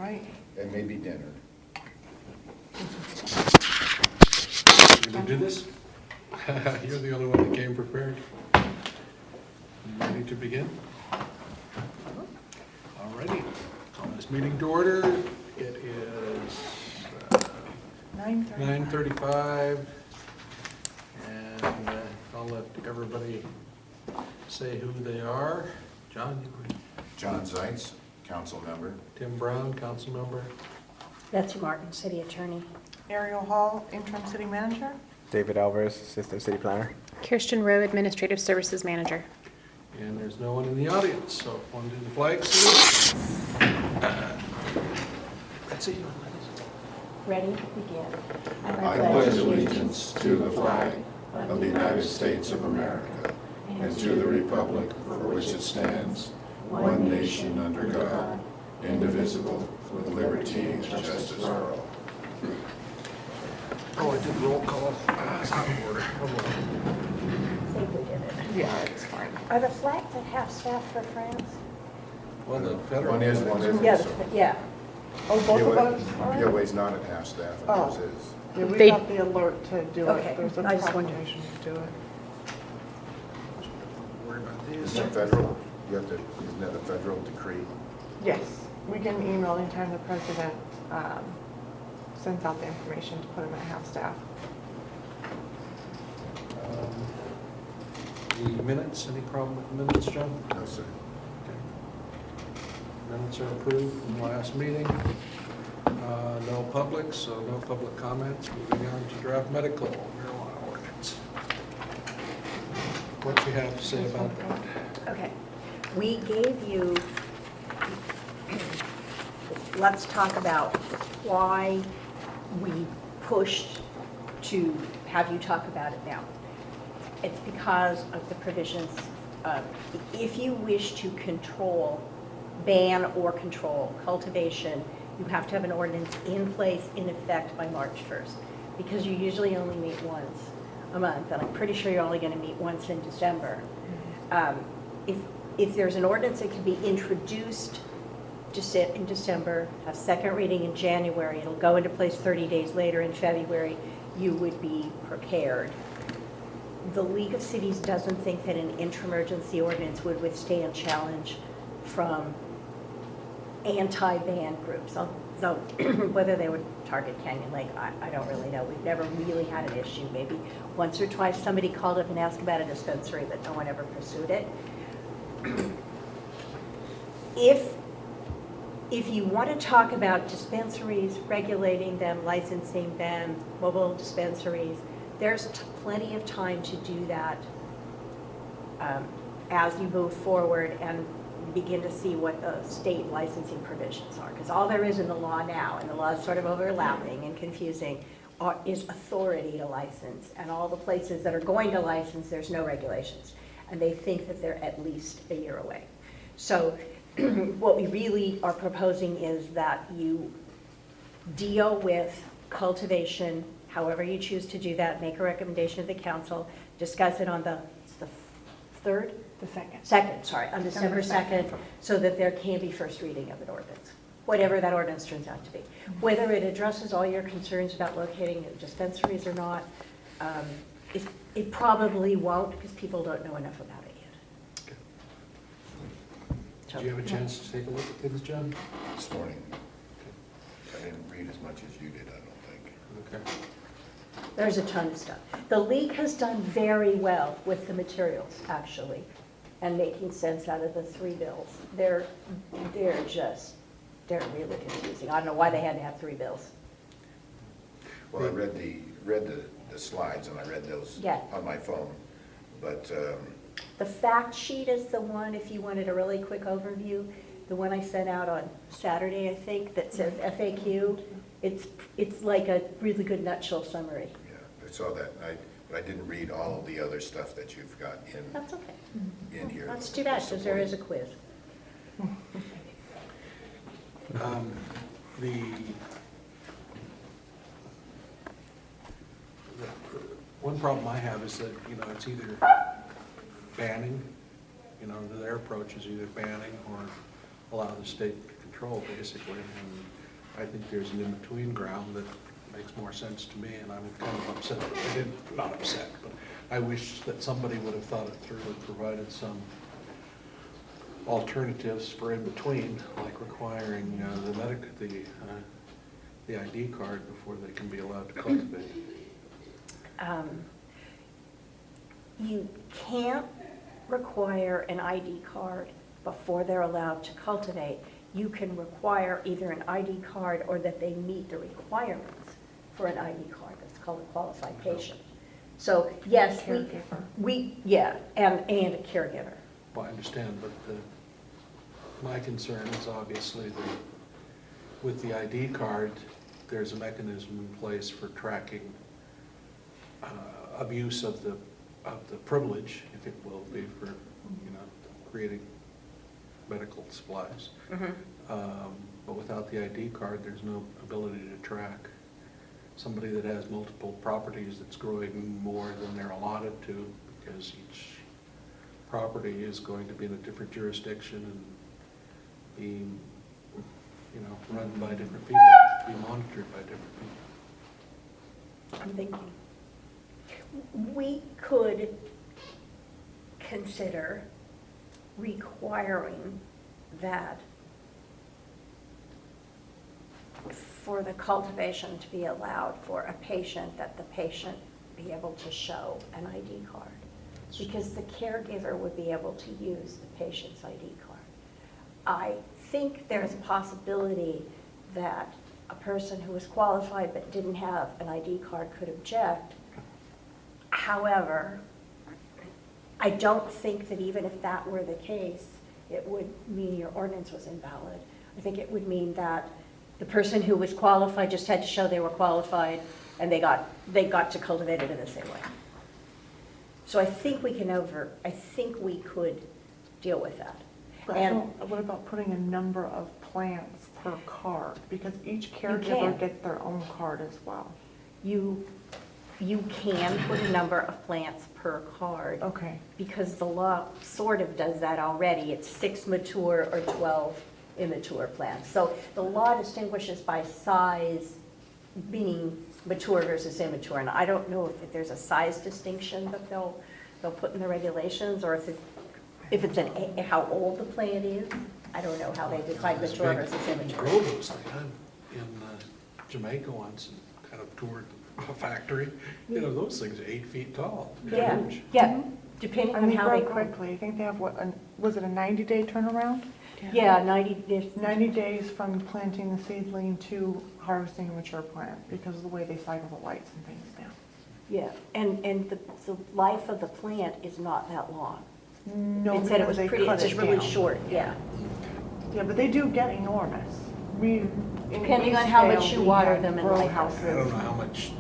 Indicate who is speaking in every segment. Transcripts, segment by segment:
Speaker 1: right.
Speaker 2: and maybe dinner.
Speaker 3: You gonna do this? You're the only one that came prepared. You ready to begin? All righty. Call this meeting to order. It is 9:35. And I'll let everybody say who they are. John, you ready?
Speaker 2: John Zeitz, council member.
Speaker 3: Tim Brown, council member.
Speaker 4: Betsy Martin, city attorney.
Speaker 1: Ariel Hall, interim city manager.
Speaker 5: David Alvarez, Assistant City Planner.
Speaker 6: Kirsten Rowe, Administrative Services Manager.
Speaker 3: And there's no one in the audience, so want to do the flag salute? Betsy, you want to lead us?
Speaker 4: Ready? Begin.
Speaker 2: I pledge allegiance to the flag of the United States of America and to the republic for which it stands, one nation under God, indivisible, with liberty and justice for all.
Speaker 3: Oh, I did roll call. It's out of order. Oh, well.
Speaker 4: I think we did it.
Speaker 1: Yeah, it's fine.
Speaker 4: Are the flags at half-staff for France?
Speaker 3: Well, the federal.
Speaker 2: One is, one isn't.
Speaker 4: Yeah,
Speaker 2: so-
Speaker 4: yeah.
Speaker 1: Oh, both of us?
Speaker 2: Yahweh's not at half-staff, and
Speaker 1: Oh.
Speaker 2: ours is.
Speaker 1: Yeah, we
Speaker 6: They-
Speaker 1: got the alert to do
Speaker 4: Okay,
Speaker 1: it. There's a
Speaker 4: I just wondered.
Speaker 1: proclamation to do it.
Speaker 3: Worry about
Speaker 2: Is
Speaker 3: these.
Speaker 2: that federal? You have to, isn't that a federal decree?
Speaker 1: Yes, we can email anytime the president sends out the information to put them at half-staff.
Speaker 3: The minutes, any problem with the minutes, John?
Speaker 2: No, sir.
Speaker 3: Okay. Minutes are approved from the last meeting. No public, so no public comments. Moving on to draft medical marijuana ordinance. What you have to say about that?
Speaker 4: Okay. We gave you, let's talk about why we pushed to have you talk about it now. It's because of the provisions, if you wish to control, ban or control cultivation, you have to have an ordinance in place, in effect by March 1st, because you usually only meet once a month, and I'm pretty sure you're only going to meet once in December. If there's an ordinance that can be introduced in December, have second reading in January, it'll go into place 30 days later in February, you would be prepared. The League of Cities doesn't think that an intra-emergency ordinance would withstand challenge from anti-ban groups. So whether they would target Canyon Lake, I don't really know. We've never really had an issue. Maybe once or twice somebody called up and asked about a dispensary, but no one ever pursued it. If you want to talk about dispensaries, regulating them, licensing them, mobile dispensaries, there's plenty of time to do that as you move forward and begin to see what the state licensing provisions are. Because all there is in the law now, and the law is sort of overlapping and confusing, is authority to license. And all the places that are going to license, there's no regulations. And they think that they're at least a year away. So what we really are proposing is that you deal with cultivation, however you choose to do that, make a recommendation to the council, discuss it on the 3rd?
Speaker 1: The second.
Speaker 4: Second, sorry, on December 2nd, so that there can be first reading of an ordinance, whatever that ordinance turns out to be. Whether it addresses all your concerns about locating dispensaries or not, it probably won't, because people don't know enough about it yet.
Speaker 3: Did you have a chance to take a look at things, John?
Speaker 2: This morning. I didn't read as much as you did, I don't think.
Speaker 3: Okay.
Speaker 4: There's a ton of stuff. The league has done very well with the materials, actually, and making sense out of the 3 bills. They're really confusing. I don't know why they had to have 3 bills.
Speaker 2: Well, I read the slides, and I read those
Speaker 4: Yeah.
Speaker 2: on my phone, but
Speaker 4: The fact sheet is the one, if you wanted a really quick overview, the one I sent out on Saturday, I think, that says FAQ. It's like a really good nutshell summary.
Speaker 2: yeah, I saw that. But I didn't read all of the other stuff that you've got
Speaker 4: That's okay.
Speaker 2: in here.
Speaker 4: That's too bad, because there is a quiz.
Speaker 3: The one problem I have is that, it's either banning, their approach is either banning or allow the state to control, basically. And I think there's an in-between ground that makes more sense to me, and I'm kind of upset. Not upset, but I wish that somebody would have thought it through and provided some alternatives for in-between, like requiring the ID card before they can be allowed to cultivate.
Speaker 4: You can't require an ID card before they're allowed to cultivate. You can require either an ID card or that they meet the requirements for an ID card. That's called a qualified patient. So yes,
Speaker 1: Caregiver.
Speaker 4: and a caregiver.
Speaker 3: Well, I understand, but my concern is obviously that with the ID card, there's a mechanism in place for tracking abuse of the privilege, if it will be, for creating medical supplies. But without the ID card, there's no ability to track somebody that has multiple properties that's growing more than they're allotted to, because each property is going to be in a different jurisdiction and being, run by different people, be monitored by different people.
Speaker 4: I'm thinking. We could consider requiring that for the cultivation to be allowed for a patient, that the patient be able to show an ID card. Because the caregiver would be able to use the patient's ID card. I think there's a possibility that a person who was qualified but didn't have an ID card could object. However, I don't think that even if that were the case, it would mean your ordinance was invalid. I think it would mean that the person who was qualified just had to show they were qualified, and they got to cultivate it in the same way. So I think we could deal with that.
Speaker 1: But
Speaker 4: And
Speaker 1: what about putting a number of plants per card? Because each
Speaker 4: can.
Speaker 1: caregiver gets their own card as well.
Speaker 4: you can put a number of plants per card.
Speaker 1: Okay.
Speaker 4: Because the law sort of does that already. It's 6 mature or 12 immature plants. So the law distinguishes by size, meaning mature versus immature. And I don't know if there's a size distinction that they'll put in the regulations, or if it's how old the plant is. I don't know how they decide mature versus immature.
Speaker 3: Grow those things. I'm in Jamaica once and kind of toured a factory. Those things are 8 feet tall.
Speaker 4: Yeah,
Speaker 3: Huge.
Speaker 4: yeah, depending
Speaker 1: And
Speaker 4: on
Speaker 1: they
Speaker 4: how
Speaker 1: grow
Speaker 4: they grow.
Speaker 1: quickly. I think they have was it a 90-day turnaround?
Speaker 4: Yeah, 90,
Speaker 1: 90 days from planting the seedling to harvesting a mature plant because of the way they cycle the lights and things now.
Speaker 4: yeah, and the life of the plant is not that long.
Speaker 1: No,
Speaker 4: It said it was
Speaker 1: because they
Speaker 4: pretty,
Speaker 1: cut
Speaker 4: it's just
Speaker 1: it
Speaker 4: really
Speaker 1: down.
Speaker 4: short, yeah.
Speaker 1: Yeah, but they do get enormous. In
Speaker 4: Depending on how much
Speaker 1: Eastvale,
Speaker 4: you
Speaker 1: we
Speaker 4: water
Speaker 1: had
Speaker 4: them and
Speaker 1: grow
Speaker 4: light them.
Speaker 1: houses.
Speaker 3: I don't know how much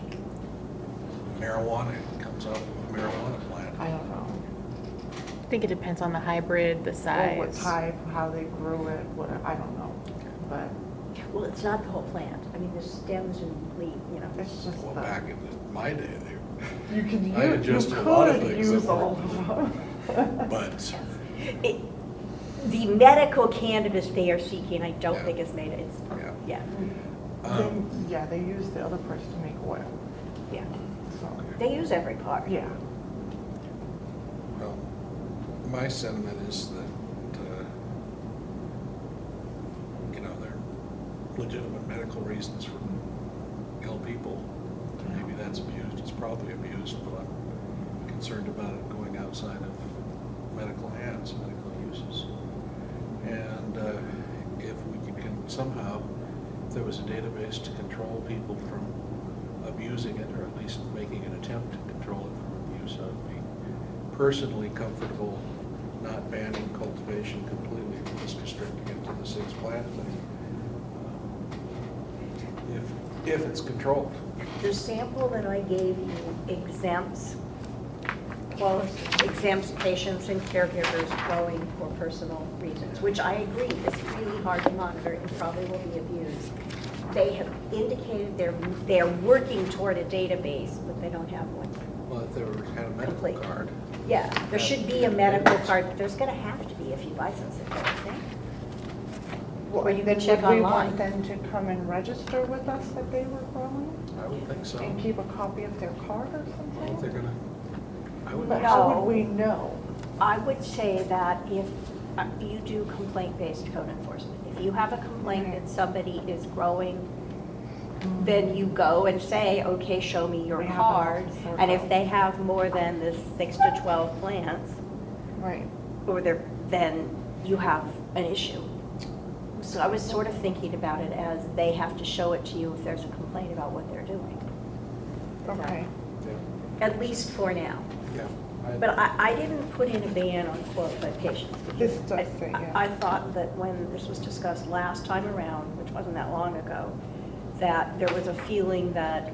Speaker 3: marijuana comes out of a marijuana plant.
Speaker 1: I don't know.
Speaker 6: I think it depends on the hybrid, the
Speaker 1: Or
Speaker 6: size.
Speaker 1: what type, how they grew it, I don't know. But
Speaker 4: Well, it's not the whole plant. I mean, the stems and leaf,
Speaker 1: it's just
Speaker 3: Well,
Speaker 1: the,
Speaker 3: back in my day,
Speaker 1: you could
Speaker 3: I adjusted a lot of
Speaker 1: could
Speaker 3: things
Speaker 1: use
Speaker 3: that were-
Speaker 1: all of them.
Speaker 3: but
Speaker 4: The medical cannabis they are seeking, I don't
Speaker 3: Yeah.
Speaker 4: think is made,
Speaker 3: yeah.
Speaker 4: yeah,
Speaker 1: Yeah, they use the other parts to make oil,
Speaker 4: yeah.
Speaker 1: so,
Speaker 4: They use every part.
Speaker 1: yeah.
Speaker 3: Well, my sentiment is that, there are legitimate medical reasons for ill people. Maybe that's abused, it's probably abused, but I'm concerned about it going outside of medical hands, medical uses. And if we can somehow, if there was a database to control people from abusing it, or at least making an attempt to control it from abuse, I'd be personally comfortable not banning cultivation completely, just restricting it to the 6 plant thing, if it's controlled.
Speaker 4: The sample that I gave you exempts patients and caregivers growing for personal reasons, which I agree is really hard to monitor and probably will be abused. They have indicated they're working toward a database, but they don't have one.
Speaker 3: Well, if there had a medical
Speaker 4: Complete.
Speaker 3: card.
Speaker 4: Yeah, there should be a medical card, but there's gonna have to be if you license it, don't you think? Or you
Speaker 1: then
Speaker 4: can check
Speaker 1: would we
Speaker 4: online.
Speaker 1: want them to come and register with us that they were growing?
Speaker 3: I would think so.
Speaker 1: And keep a copy of their card or
Speaker 3: I think
Speaker 1: something?
Speaker 3: they're gonna, I would
Speaker 1: But
Speaker 3: think
Speaker 1: how
Speaker 3: so.
Speaker 1: would we know?
Speaker 4: I would say that if you do complaint-based code enforcement, if you have a complaint that somebody is growing, then you go and say, okay, show me your
Speaker 1: We have an
Speaker 4: card.
Speaker 1: officer
Speaker 4: And if
Speaker 1: go.
Speaker 4: they have more than the 6 to 12 plants,
Speaker 1: Right.
Speaker 4: or then you have an issue. So I was sort of thinking about it as they have to show it to you if there's a complaint about what they're doing,
Speaker 1: Okay.
Speaker 4: at least for now.
Speaker 3: Yeah.
Speaker 4: But I didn't put in a ban on qualifications.
Speaker 1: This does say, yeah.
Speaker 4: I thought that when this was discussed last time around, which wasn't that long ago, that there was a feeling that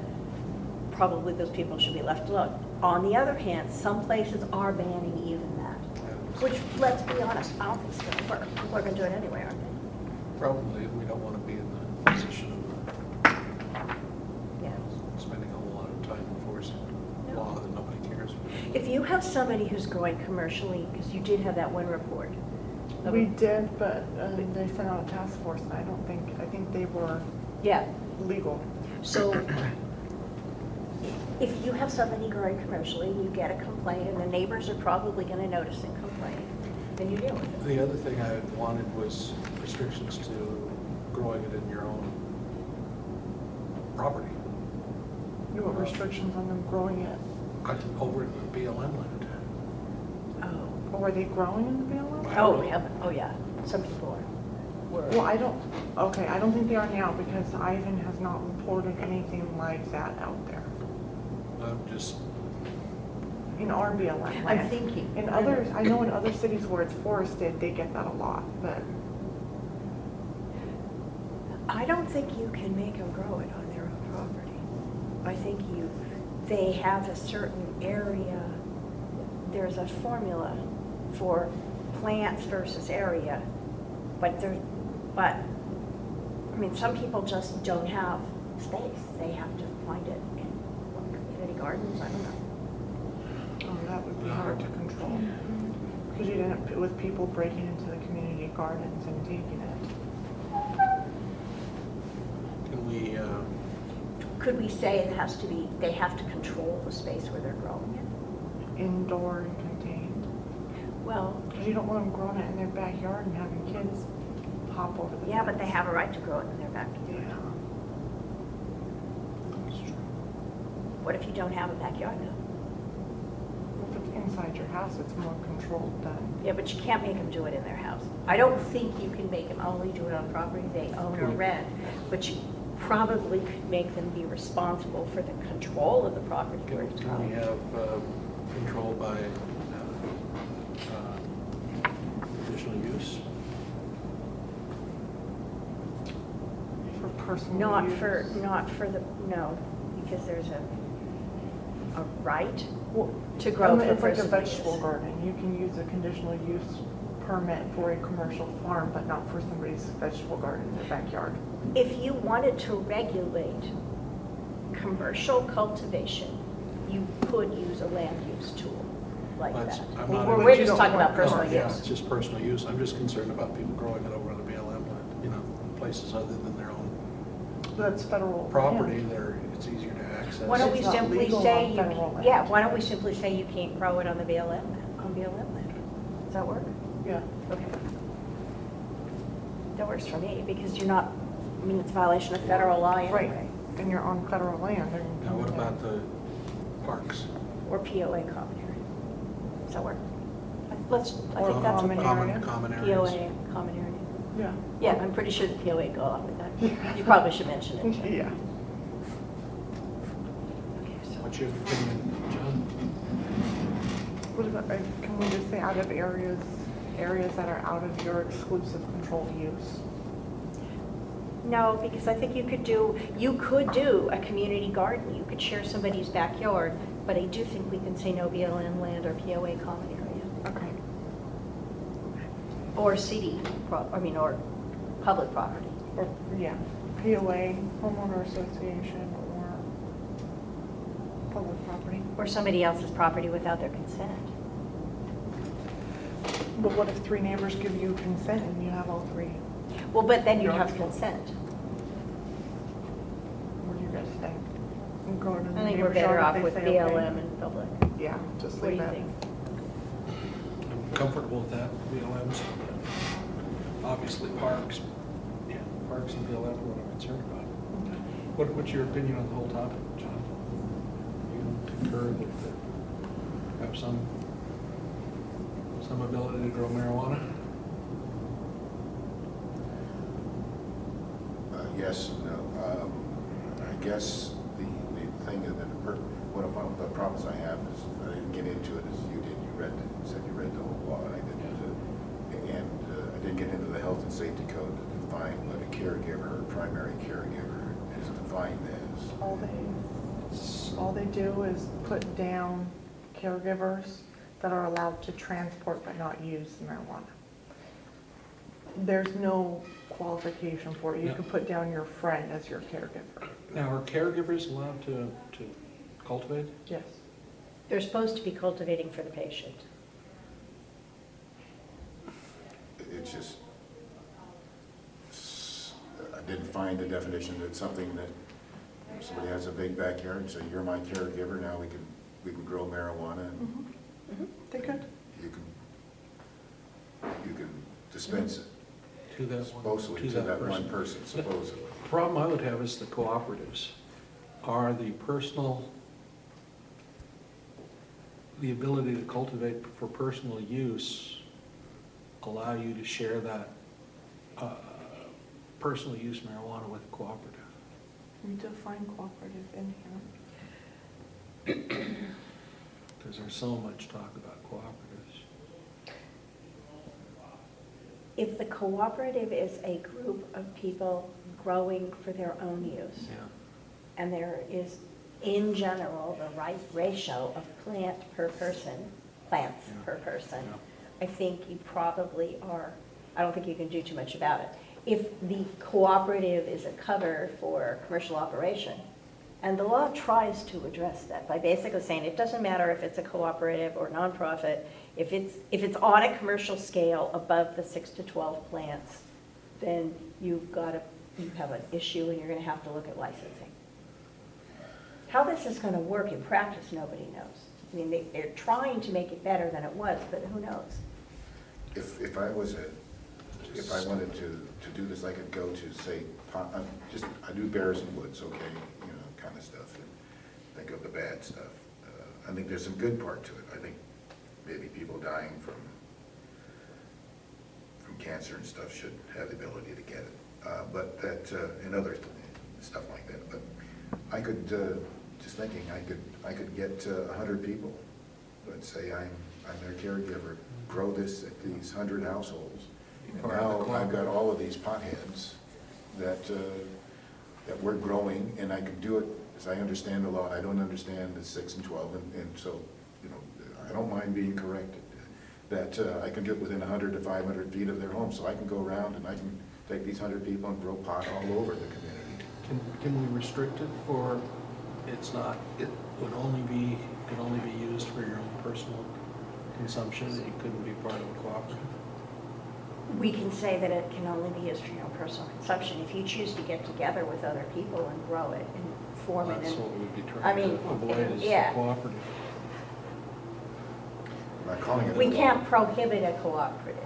Speaker 4: probably those people should be left alone. On the other hand, some places are banning even that, which, let's be honest, I don't think it's going to work. People are going to do it anyway, aren't they?
Speaker 3: Probably, we don't want to be in the position of
Speaker 4: Yeah.
Speaker 3: spending a whole lot of time enforcing
Speaker 4: No.
Speaker 3: law that nobody cares about.
Speaker 4: If you have somebody who's growing commercially, because you did have that one report. of-
Speaker 1: We did, but they sent out a task force, and I think they were
Speaker 4: Yeah,
Speaker 1: legal.
Speaker 4: so if you have somebody growing commercially, you get a complaint, and the neighbors are probably going to notice and complain, then you deal with it.
Speaker 3: The other thing I wanted was restrictions to growing it in your own property,
Speaker 1: You have restrictions on them growing it.
Speaker 3: over in the BLM land.
Speaker 4: Oh.
Speaker 1: Or are they growing in the BLM?
Speaker 4: Oh, yeah, oh, yeah, some people are.
Speaker 1: Well, I don't think they are now because Ivan has not reported anything like that out there
Speaker 3: I'm just,
Speaker 1: in our BLM land.
Speaker 4: I'm thinking.
Speaker 1: In others, I know in other cities where it's forested, they get that a lot, but
Speaker 4: I don't think you can make them grow it on their own property. I think they have a certain area, there's a formula for plants versus area, but, I mean, some people just don't have space. They have to find it in community gardens, I don't know.
Speaker 1: that would be hard to control. Because you'd end up with people breaking into the community gardens and taking it.
Speaker 3: can we,
Speaker 4: Could we say it has to be, they have to control the space where they're growing it?
Speaker 1: Indoor and contained.
Speaker 4: Well,
Speaker 1: Because you don't want them growing it in their backyard and having kids hop over the
Speaker 4: yeah, but they
Speaker 1: fence.
Speaker 4: have a right to grow it in their backyard.
Speaker 1: Yeah. That's true.
Speaker 4: What if you don't have a backyard though?
Speaker 1: Well, if it's inside your house, it's more controlled than.
Speaker 4: Yeah, but you can't make them do it in their house. I don't think you can make them only do it on property they own or rent, but you probably could make them be responsible for the control of the property where it's
Speaker 3: can we
Speaker 4: grown.
Speaker 3: have control by conditional use?
Speaker 1: For personal
Speaker 4: Not
Speaker 1: use.
Speaker 4: for the, no, because there's a right
Speaker 1: Well,
Speaker 4: to grow for
Speaker 1: it's like a
Speaker 4: personal
Speaker 1: vegetable
Speaker 4: use.
Speaker 1: garden. You can use a conditional use permit for a commercial farm, but not for somebody's vegetable garden in their backyard.
Speaker 4: If you wanted to regulate commercial cultivation, you could use a land use tool like
Speaker 3: That's-
Speaker 4: that.
Speaker 3: I'm
Speaker 1: Well,
Speaker 3: not-
Speaker 1: but
Speaker 4: We're
Speaker 1: you
Speaker 4: just
Speaker 1: don't
Speaker 4: talking
Speaker 1: want
Speaker 4: about personal
Speaker 3: Yeah,
Speaker 4: use.
Speaker 3: it's just personal use. I'm just concerned about people growing it over on the BLM land, places other than their own
Speaker 1: That's federal.
Speaker 3: property,
Speaker 1: land.
Speaker 3: it's easier to access.
Speaker 4: Why don't we
Speaker 1: It's not
Speaker 4: simply
Speaker 1: legal
Speaker 4: say
Speaker 1: on
Speaker 4: you,
Speaker 1: federal land.
Speaker 4: yeah, why don't we simply say you can't grow it on the BLM land? Does that work?
Speaker 1: Yeah.
Speaker 4: Okay. That works for me, because you're not, I mean, it's a violation of federal law
Speaker 1: Right.
Speaker 4: anyway,
Speaker 1: And you're on federal land. they're gonna
Speaker 3: Now,
Speaker 1: come
Speaker 3: what
Speaker 1: in.
Speaker 3: about the parks?
Speaker 4: or POA common area. Does that work? I
Speaker 1: Or
Speaker 4: think that's
Speaker 1: common
Speaker 4: okay.
Speaker 1: area.
Speaker 3: Common areas?
Speaker 4: POA common area.
Speaker 1: Yeah.
Speaker 4: Yeah, I'm pretty sure the POA go along with that. You probably should mention it.
Speaker 1: Yeah.
Speaker 4: Okay, so-
Speaker 3: What's your opinion, John?
Speaker 1: What about, can we just say out of areas that are out of your exclusive controlled use?
Speaker 4: No, because I think you could do a community garden. You could share somebody's backyard, but I do think we can say no BLM land or POA common area.
Speaker 1: Okay.
Speaker 4: Or city, or public property.
Speaker 1: Or, yeah, POA, homeowner association, or public property.
Speaker 4: Or somebody else's property without their consent.
Speaker 1: But what if 3 neighbors give you consent and you have all 3?
Speaker 4: Well, but then you'd
Speaker 1: Your
Speaker 4: have
Speaker 1: school.
Speaker 4: consent.
Speaker 1: What do you guys think? And go to the
Speaker 4: I think we're
Speaker 1: neighbor's
Speaker 4: better
Speaker 1: yard
Speaker 4: off
Speaker 1: if
Speaker 4: with
Speaker 1: they say okay?
Speaker 4: BLM in public.
Speaker 1: Yeah, just
Speaker 4: What do
Speaker 1: leave
Speaker 4: you
Speaker 1: it.
Speaker 4: think?
Speaker 3: I'm comfortable with that, BLM's. Obviously, parks, yeah, parks and BLM are what I'm concerned about. What's your opinion on the whole topic, John? You concur that they have some ability to grow marijuana?
Speaker 2: Yes, and no. I guess the thing that, one of the problems I have is, I didn't get into it as you did, you said you read the whole law, and I didn't, I didn't get into the health and safety code to define what a caregiver or primary caregiver is defined as.
Speaker 1: All they do is put down caregivers that are allowed to transport but not use marijuana. There's no qualification for it. You
Speaker 3: No.
Speaker 1: could put down your friend as your caregiver.
Speaker 3: Now, are caregivers allowed to cultivate?
Speaker 1: Yes.
Speaker 4: They're supposed to be cultivating for the patient.
Speaker 2: It's just, I didn't find the definition that something that, if somebody has a big backyard and say, you're my caregiver, now we can grow marijuana and
Speaker 1: They could.
Speaker 2: you can dispense it,
Speaker 3: To that one,
Speaker 2: supposedly to that one person, supposedly.
Speaker 3: The problem I would have is the cooperatives are the ability to cultivate for personal use allow you to share that personal use marijuana with a cooperative.
Speaker 1: We define cooperative in here.
Speaker 3: Because there's so much talk about cooperatives.
Speaker 4: If the cooperative is a group of people growing for their own use,
Speaker 3: Yeah.
Speaker 4: and there is, in general, the right ratio of plants per person,
Speaker 3: Yeah.
Speaker 4: person,
Speaker 3: Yeah.
Speaker 4: I think you probably are, I don't think you can do too much about it. If the cooperative is a cover for commercial operation, and the law tries to address that by basically saying it doesn't matter if it's a cooperative or nonprofit, if it's on a commercial scale above the 6 to 12 plants, then you have an issue and you're gonna have to look at licensing. How this is gonna work in practice, nobody knows. I mean, they're trying to make it better than it was, but who knows?
Speaker 2: If I wanted to do this, I could go to, say, I do Bears and Woods, okay, kind of stuff, and think of the bad stuff. I think there's some good part to it. I think maybe people dying from cancer and stuff should have the ability to get it. But that, and other stuff like that. But I could, just thinking, I could get 100 people, let's say I'm their caregiver, grow this at these 100 households. And now I've got all of these potheads that we're growing, and I can do it, as I understand the law. I don't understand the 6 and 12, and so, I don't mind being corrected, that I can do it within 100 to 500 feet of their home, so I can go around and I can take these 100 people and grow pot all over the community.
Speaker 3: Can we restrict it for, it could only be used for your own personal consumption, it couldn't be part of a cooperative?
Speaker 4: We can say that it can only be used for your own personal consumption. If you choose to get together with other people and grow it and form it.
Speaker 3: That's what we'd be
Speaker 4: I
Speaker 3: trying
Speaker 4: mean,
Speaker 3: to avoid is the
Speaker 4: yeah.
Speaker 3: cooperative.
Speaker 2: I'm not calling it a
Speaker 4: We
Speaker 2: law.
Speaker 4: can't prohibit a cooperative.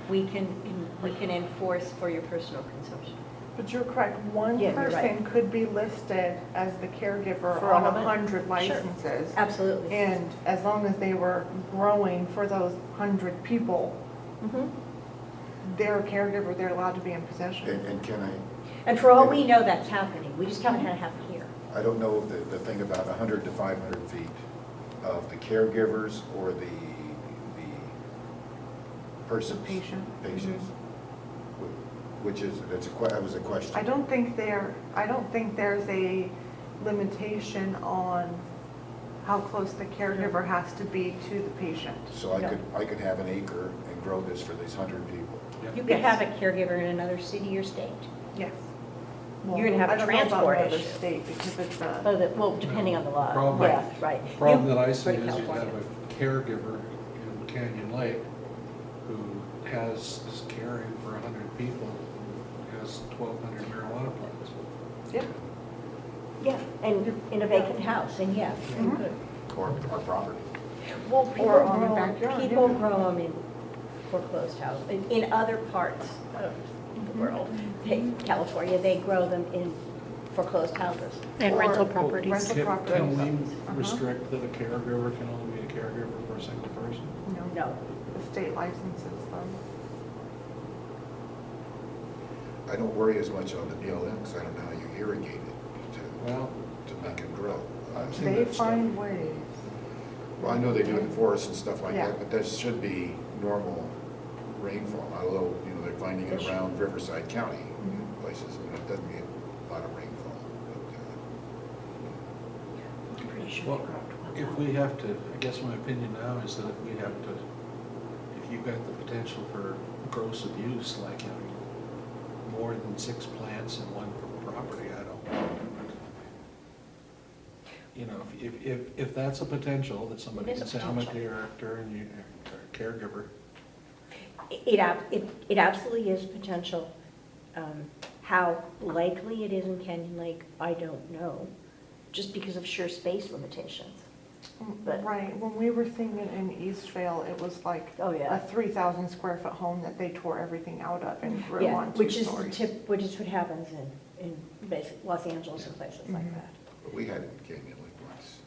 Speaker 4: We can enforce for your personal consumption.
Speaker 1: But you're correct, one
Speaker 4: Yeah, you're right.
Speaker 1: person could be listed as the caregiver
Speaker 4: For
Speaker 1: on
Speaker 4: all of it?
Speaker 1: 100
Speaker 4: Sure.
Speaker 1: licenses.
Speaker 4: Absolutely.
Speaker 1: And as long as they were growing for those 100 people,
Speaker 4: Mhm.
Speaker 1: they're a caregiver, they're allowed to be in possession.
Speaker 2: And can I,
Speaker 4: And for all we know, that's happening. We just haven't had it happen here.
Speaker 2: I don't know the thing about 100 to 500 feet of the caregivers or the persons.
Speaker 1: Patient.
Speaker 2: Patients. Which is, that was a question.
Speaker 1: I don't think there's a limitation on how close the caregiver has to be to the patient.
Speaker 2: So I could have an acre and grow this for these 100 people.
Speaker 4: You could have a caregiver in another city or state.
Speaker 1: Yes.
Speaker 4: You're gonna have a
Speaker 1: I don't know about
Speaker 4: transport
Speaker 1: another
Speaker 4: issue.
Speaker 1: state because it's a,
Speaker 4: Well, depending on the law.
Speaker 3: Problem-
Speaker 4: Yeah, right.
Speaker 3: The problem that I
Speaker 4: You-
Speaker 3: see
Speaker 4: for
Speaker 3: is you have
Speaker 4: California.
Speaker 3: a caregiver in Canyon Lake who is caring for 100 people has 1,200 marijuana plants.
Speaker 1: Yeah.
Speaker 4: Yeah, and in a vacant house, and yes, you
Speaker 1: Mhm.
Speaker 4: could.
Speaker 5: Or property.
Speaker 4: Well, people
Speaker 1: Or on the
Speaker 4: grow,
Speaker 1: backyard,
Speaker 4: people
Speaker 1: yeah.
Speaker 4: grow them in foreclosed houses, in other parts of the world. California, they grow them in foreclosed houses.
Speaker 6: And
Speaker 1: Or
Speaker 6: rental
Speaker 1: rental
Speaker 6: properties.
Speaker 3: Can
Speaker 1: properties.
Speaker 3: we
Speaker 1: Uh-huh.
Speaker 3: restrict that a caregiver can only be a caregiver for a single person?
Speaker 4: No,
Speaker 1: The state licenses them.
Speaker 2: I don't worry as much on the BLM because I don't know how you irrigate it
Speaker 3: Well,
Speaker 2: to make it grow.
Speaker 3: I've seen
Speaker 1: They
Speaker 3: that stuff.
Speaker 1: find ways.
Speaker 2: Well, I know they do it in forests and stuff like
Speaker 1: Yeah.
Speaker 2: that, but that should be normal rainfall, although, they're finding it around Riverside County
Speaker 1: Mhm.
Speaker 2: places, it doesn't get a lot of rainfall.
Speaker 4: I'm pretty sure
Speaker 3: Well,
Speaker 4: they grow up to
Speaker 3: if we have to, I guess my opinion now is that if we have to, if you've got the potential for gross abuse, like having more than 6 plants in one property, I don't know. If that's a potential, that somebody
Speaker 4: It is
Speaker 3: can
Speaker 4: a
Speaker 3: say, I'm a
Speaker 4: potential.
Speaker 3: director and you're a caregiver.
Speaker 4: It absolutely is potential. How likely it is in Canyon Lake, I don't know, just because of sheer space limitations. But-
Speaker 1: Right, when we were seeing it in Eastvale, it was like
Speaker 4: Oh, yeah.
Speaker 1: a 3,000 square foot home that they tore everything out of and grew
Speaker 4: Yeah,
Speaker 1: on 2
Speaker 4: which is the
Speaker 1: stories.
Speaker 4: which is what happens in basic Los Angeles and places like
Speaker 1: Mhm.
Speaker 4: that.
Speaker 2: But we had it in Canyon Lake once.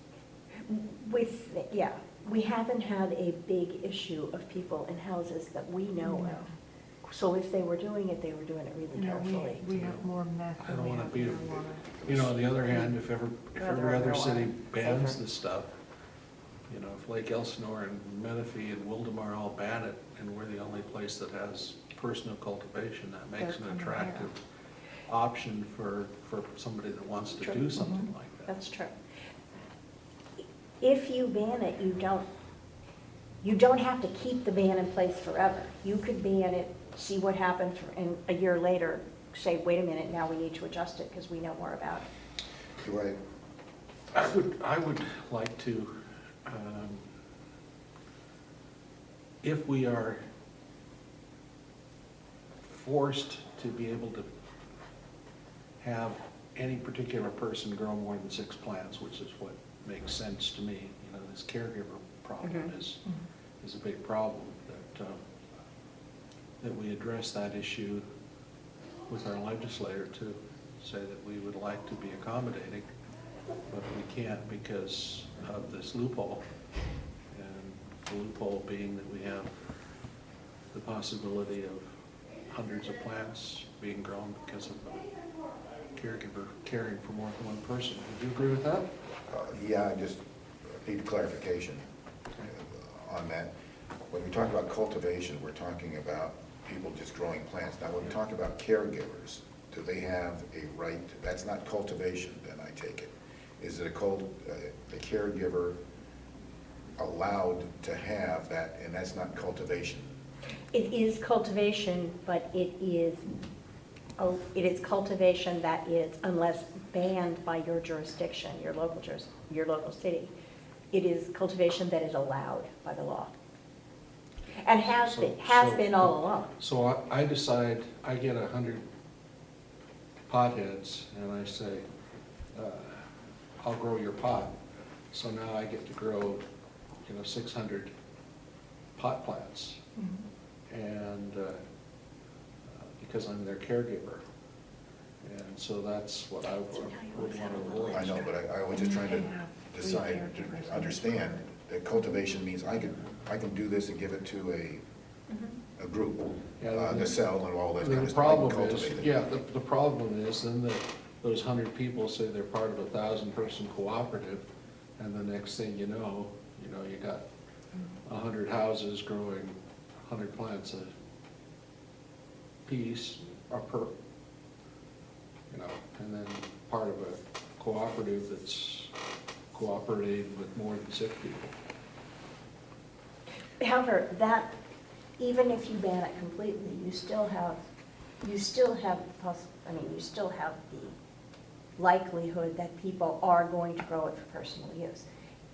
Speaker 4: We haven't had a big issue of people in houses that we know
Speaker 1: No.
Speaker 4: of. So if they were doing it, they were doing it really
Speaker 1: No,
Speaker 4: carefully.
Speaker 1: we have more meth
Speaker 3: I
Speaker 1: than
Speaker 3: don't
Speaker 1: we
Speaker 3: wanna
Speaker 1: have
Speaker 3: be-
Speaker 1: marijuana.
Speaker 3: On the other hand, if
Speaker 4: Well,
Speaker 3: every
Speaker 4: they're
Speaker 3: other
Speaker 4: marijuana
Speaker 3: city bans
Speaker 4: safer.
Speaker 3: this stuff, if Lake Elsinore and Menifee and Wildemar all ban it, and we're the only place that has personal cultivation, that makes
Speaker 1: They're
Speaker 3: an
Speaker 1: coming here.
Speaker 3: attractive option for somebody that wants to
Speaker 4: True.
Speaker 3: do something
Speaker 1: Mhm.
Speaker 3: like that.
Speaker 4: That's true. If you ban it, you don't have to keep the ban in place forever. You could ban it, see what happens, and a year later, say, wait a minute, now we need to adjust it because we know more about it.
Speaker 2: Do I,
Speaker 3: I would like to, if we are forced to be able to have any particular person grow more than 6 plants, which is what makes sense to me, this caregiver problem
Speaker 4: Mhm.
Speaker 3: is a big problem, that we address that issue with our legislator to say that we would like to be accommodating, but we can't because of this loophole. And the loophole being that we have the possibility of hundreds of plants being grown because of a caregiver caring for more than one person. Would you agree with that?
Speaker 2: yeah, I just need clarification on that. When we talk about cultivation, we're talking about people just growing plants. Now, when we talk about caregivers, do they have a right, that's not cultivation, then I take it. Is it the caregiver allowed to have that, and that's not cultivation?
Speaker 4: It is cultivation, but it is cultivation that is, unless banned by your jurisdiction, your local city, it is cultivation that is allowed by the law. And has been all along.
Speaker 3: So I decide, I get 100 potheads, and I say, I'll grow your pot. So now I get to grow, 600 pot plants, and because I'm their caregiver. And so that's what I would want to avoid.
Speaker 2: I know, but I was just trying to decide, to understand that cultivation means I can do this and give it to a group,
Speaker 3: Yeah,
Speaker 2: to sell and all that kind
Speaker 3: The
Speaker 2: of stuff. I can
Speaker 3: problem is,
Speaker 2: cultivate it.
Speaker 3: yeah, the problem is then that those 100 people say they're part of a 1,000-person cooperative, and the next thing you know, you got 100 houses growing 100 plants a piece or per, and then part of a cooperative that's cooperating with more than 6 people.
Speaker 4: However, even if you ban it completely, you still have the likelihood that people are going to grow it for personal use.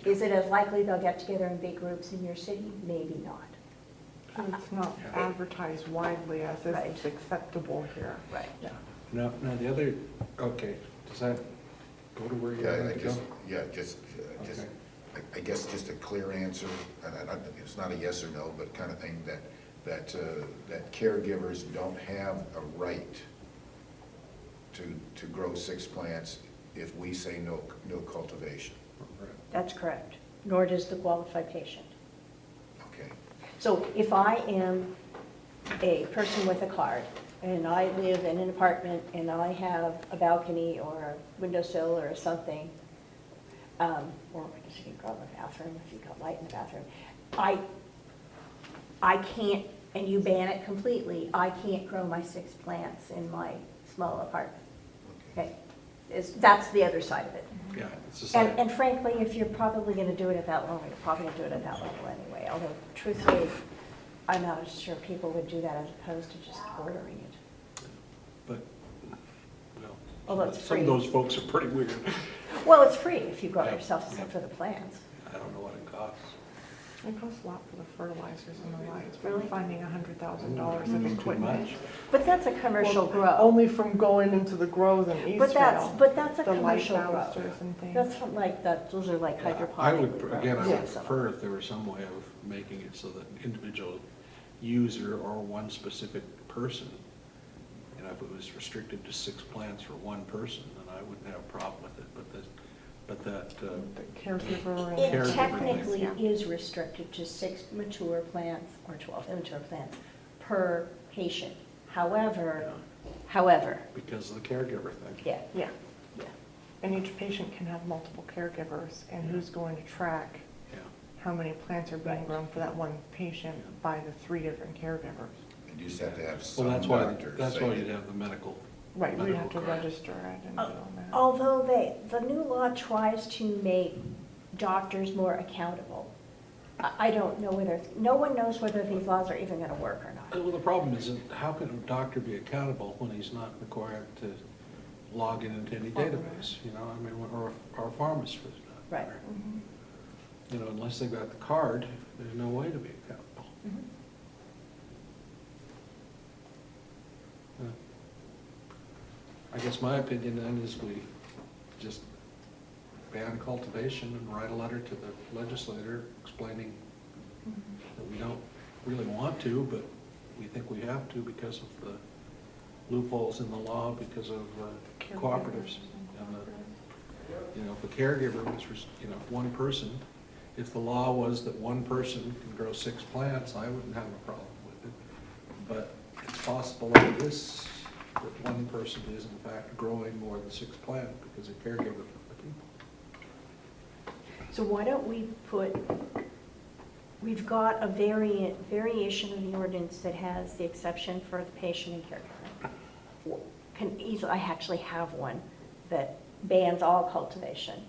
Speaker 4: Is it as likely they'll get together in big groups in your city? Maybe not.
Speaker 1: It's not
Speaker 3: Yeah.
Speaker 1: advertised widely as this
Speaker 4: Right.
Speaker 1: is acceptable here.
Speaker 4: Right.
Speaker 3: Now, the other, okay, does that go to where you
Speaker 2: Yeah,
Speaker 3: want
Speaker 2: I
Speaker 3: to go?
Speaker 2: just,
Speaker 3: Okay.
Speaker 2: I guess just a clear answer, and it's not a yes or no, but kind of thing that caregivers don't have a right to grow 6 plants if we say no cultivation.
Speaker 3: Right.
Speaker 4: That's correct, nor does the qualified patient.
Speaker 2: Okay.
Speaker 4: So if I am a person with a card, and I live in an apartment, and I have a balcony or a windowsill or something, or I guess you can grow in the bathroom if you've got light in the bathroom, I can't, and you ban it completely, I can't grow my 6 plants in my small apartment. Okay, that's the other side of it.
Speaker 3: Yeah, it's the same.
Speaker 4: And frankly, if you're probably gonna do it at that level, you're probably gonna do it at that level anyway, although truthfully, I'm not as sure people would do that as opposed to just ordering it.
Speaker 3: But, well,
Speaker 4: Although it's
Speaker 3: some of
Speaker 4: free.
Speaker 3: those folks are pretty weird.
Speaker 4: Well, it's free if you grow it
Speaker 3: Yeah.
Speaker 4: yourself, except for the plants.
Speaker 3: I don't know what it costs.
Speaker 1: It costs a lot for the fertilizers and the lights.
Speaker 4: Really?
Speaker 1: We're finding $100,000
Speaker 3: Mm,
Speaker 1: of
Speaker 3: too
Speaker 1: equipment.
Speaker 3: much.
Speaker 4: But that's a commercial
Speaker 1: Well,
Speaker 4: grow.
Speaker 1: Only from going into the grows in Eastvale.
Speaker 4: But that's a
Speaker 1: The light
Speaker 4: commercial grow.
Speaker 1: balusters and things.
Speaker 4: That's from like, those are like
Speaker 3: I
Speaker 4: hydroponic.
Speaker 3: would, again, I would
Speaker 1: Yes.
Speaker 3: prefer if there was some way of making it so that an individual user or one specific person, you know, if it was restricted to 6 plants for one person, then I wouldn't have a problem with it, but that,
Speaker 1: The caregiver and.
Speaker 4: It
Speaker 3: Caregiver
Speaker 4: technically
Speaker 1: Yeah.
Speaker 4: is restricted to 6 mature plants or 12 immature plants per patient. However,
Speaker 3: because of the caregiver thing.
Speaker 4: yeah,
Speaker 1: Yeah,
Speaker 4: yeah.
Speaker 1: and each patient can have multiple caregivers, and who's going to track
Speaker 3: Yeah.
Speaker 1: how many plants are being
Speaker 4: Right.
Speaker 1: grown for that one patient by the 3 different caregivers?
Speaker 2: And you just have to have
Speaker 3: Well,
Speaker 2: some
Speaker 3: that's why,
Speaker 2: doctor
Speaker 3: that's
Speaker 2: say
Speaker 3: why
Speaker 2: that-
Speaker 3: you'd have the medical.
Speaker 1: Right, we have to
Speaker 3: medical card.
Speaker 1: register it and do all that.
Speaker 4: Although the new law tries to make doctors more accountable, I don't know whether, no one knows whether these laws are even gonna work or not.
Speaker 3: Well, the problem is, how can a doctor be accountable when he's not required to log into any database, you know, I mean, or a pharmacist for that
Speaker 4: Right.
Speaker 3: matter.
Speaker 1: Mhm.
Speaker 3: You know, unless they've got the card, there's no way to be accountable.
Speaker 4: Mhm.
Speaker 3: Yeah. I guess my opinion then is we just ban cultivation and write a letter to the legislator explaining that we don't really want to, but we think we have to because of the loopholes in the law, because of cooperatives. And you know, if a caregiver was, you know, if one person, if the law was that one person can grow 6 plants, I wouldn't have a problem with it. But it's possible like this, that one person is in fact growing more than 6 plants because a caregiver for the people.
Speaker 4: So why don't we put, we've got a variation of the ordinance that has the exception for the patient and caregiver. Can easily, I actually have one that bans all cultivation.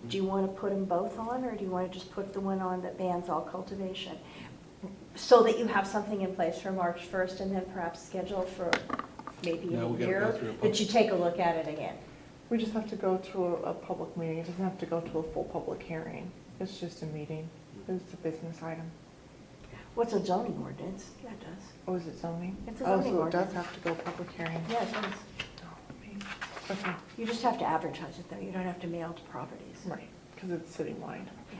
Speaker 4: Do you want to put them both on, or do you want to just put the one on that bans all cultivation? So that you have something in place for March 1st and then perhaps schedule for maybe
Speaker 3: No,
Speaker 4: a
Speaker 3: we gotta go
Speaker 4: year,
Speaker 3: through a
Speaker 4: that you take a look at it again.
Speaker 1: We just have to go to a public meeting, it doesn't have to go to a full public hearing. It's just a meeting, it's a business item.
Speaker 4: What's a zoning ordinance? Yeah, it does.
Speaker 1: Oh, is it zoning?
Speaker 4: It's a zoning
Speaker 1: Oh, so it does
Speaker 4: ordinance.
Speaker 1: have to go public hearing.
Speaker 4: Yeah, it does.
Speaker 1: Oh, man. Okay,
Speaker 4: You just have to advertise it, though. You don't have to mail to properties.
Speaker 1: right, because it's citywide.
Speaker 4: Yeah,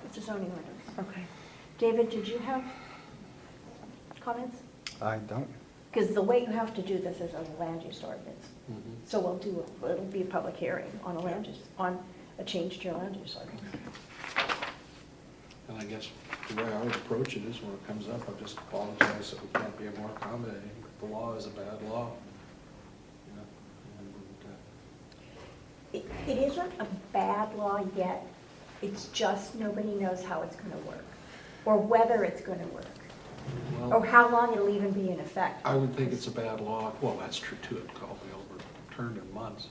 Speaker 4: it's a zoning ordinance.
Speaker 1: Okay.
Speaker 4: David, did you have comments?
Speaker 5: I don't.
Speaker 4: Because the way you have to do this is as a land use ordinance.
Speaker 3: Mhm.
Speaker 4: So it'll be a public hearing on a land use, on a change to your land use ordinance.
Speaker 3: And I guess the way I would approach it is when it comes up, I'll just apologize that we can't be more accommodating. The law is a bad law. You know, and,
Speaker 4: It isn't a bad law yet, it's just nobody knows how it's gonna work, or whether it's gonna work, or
Speaker 3: well,
Speaker 4: how long it'll even be in effect.
Speaker 3: I would think it's a bad law. Well, that's true too. It could all be overturned in months.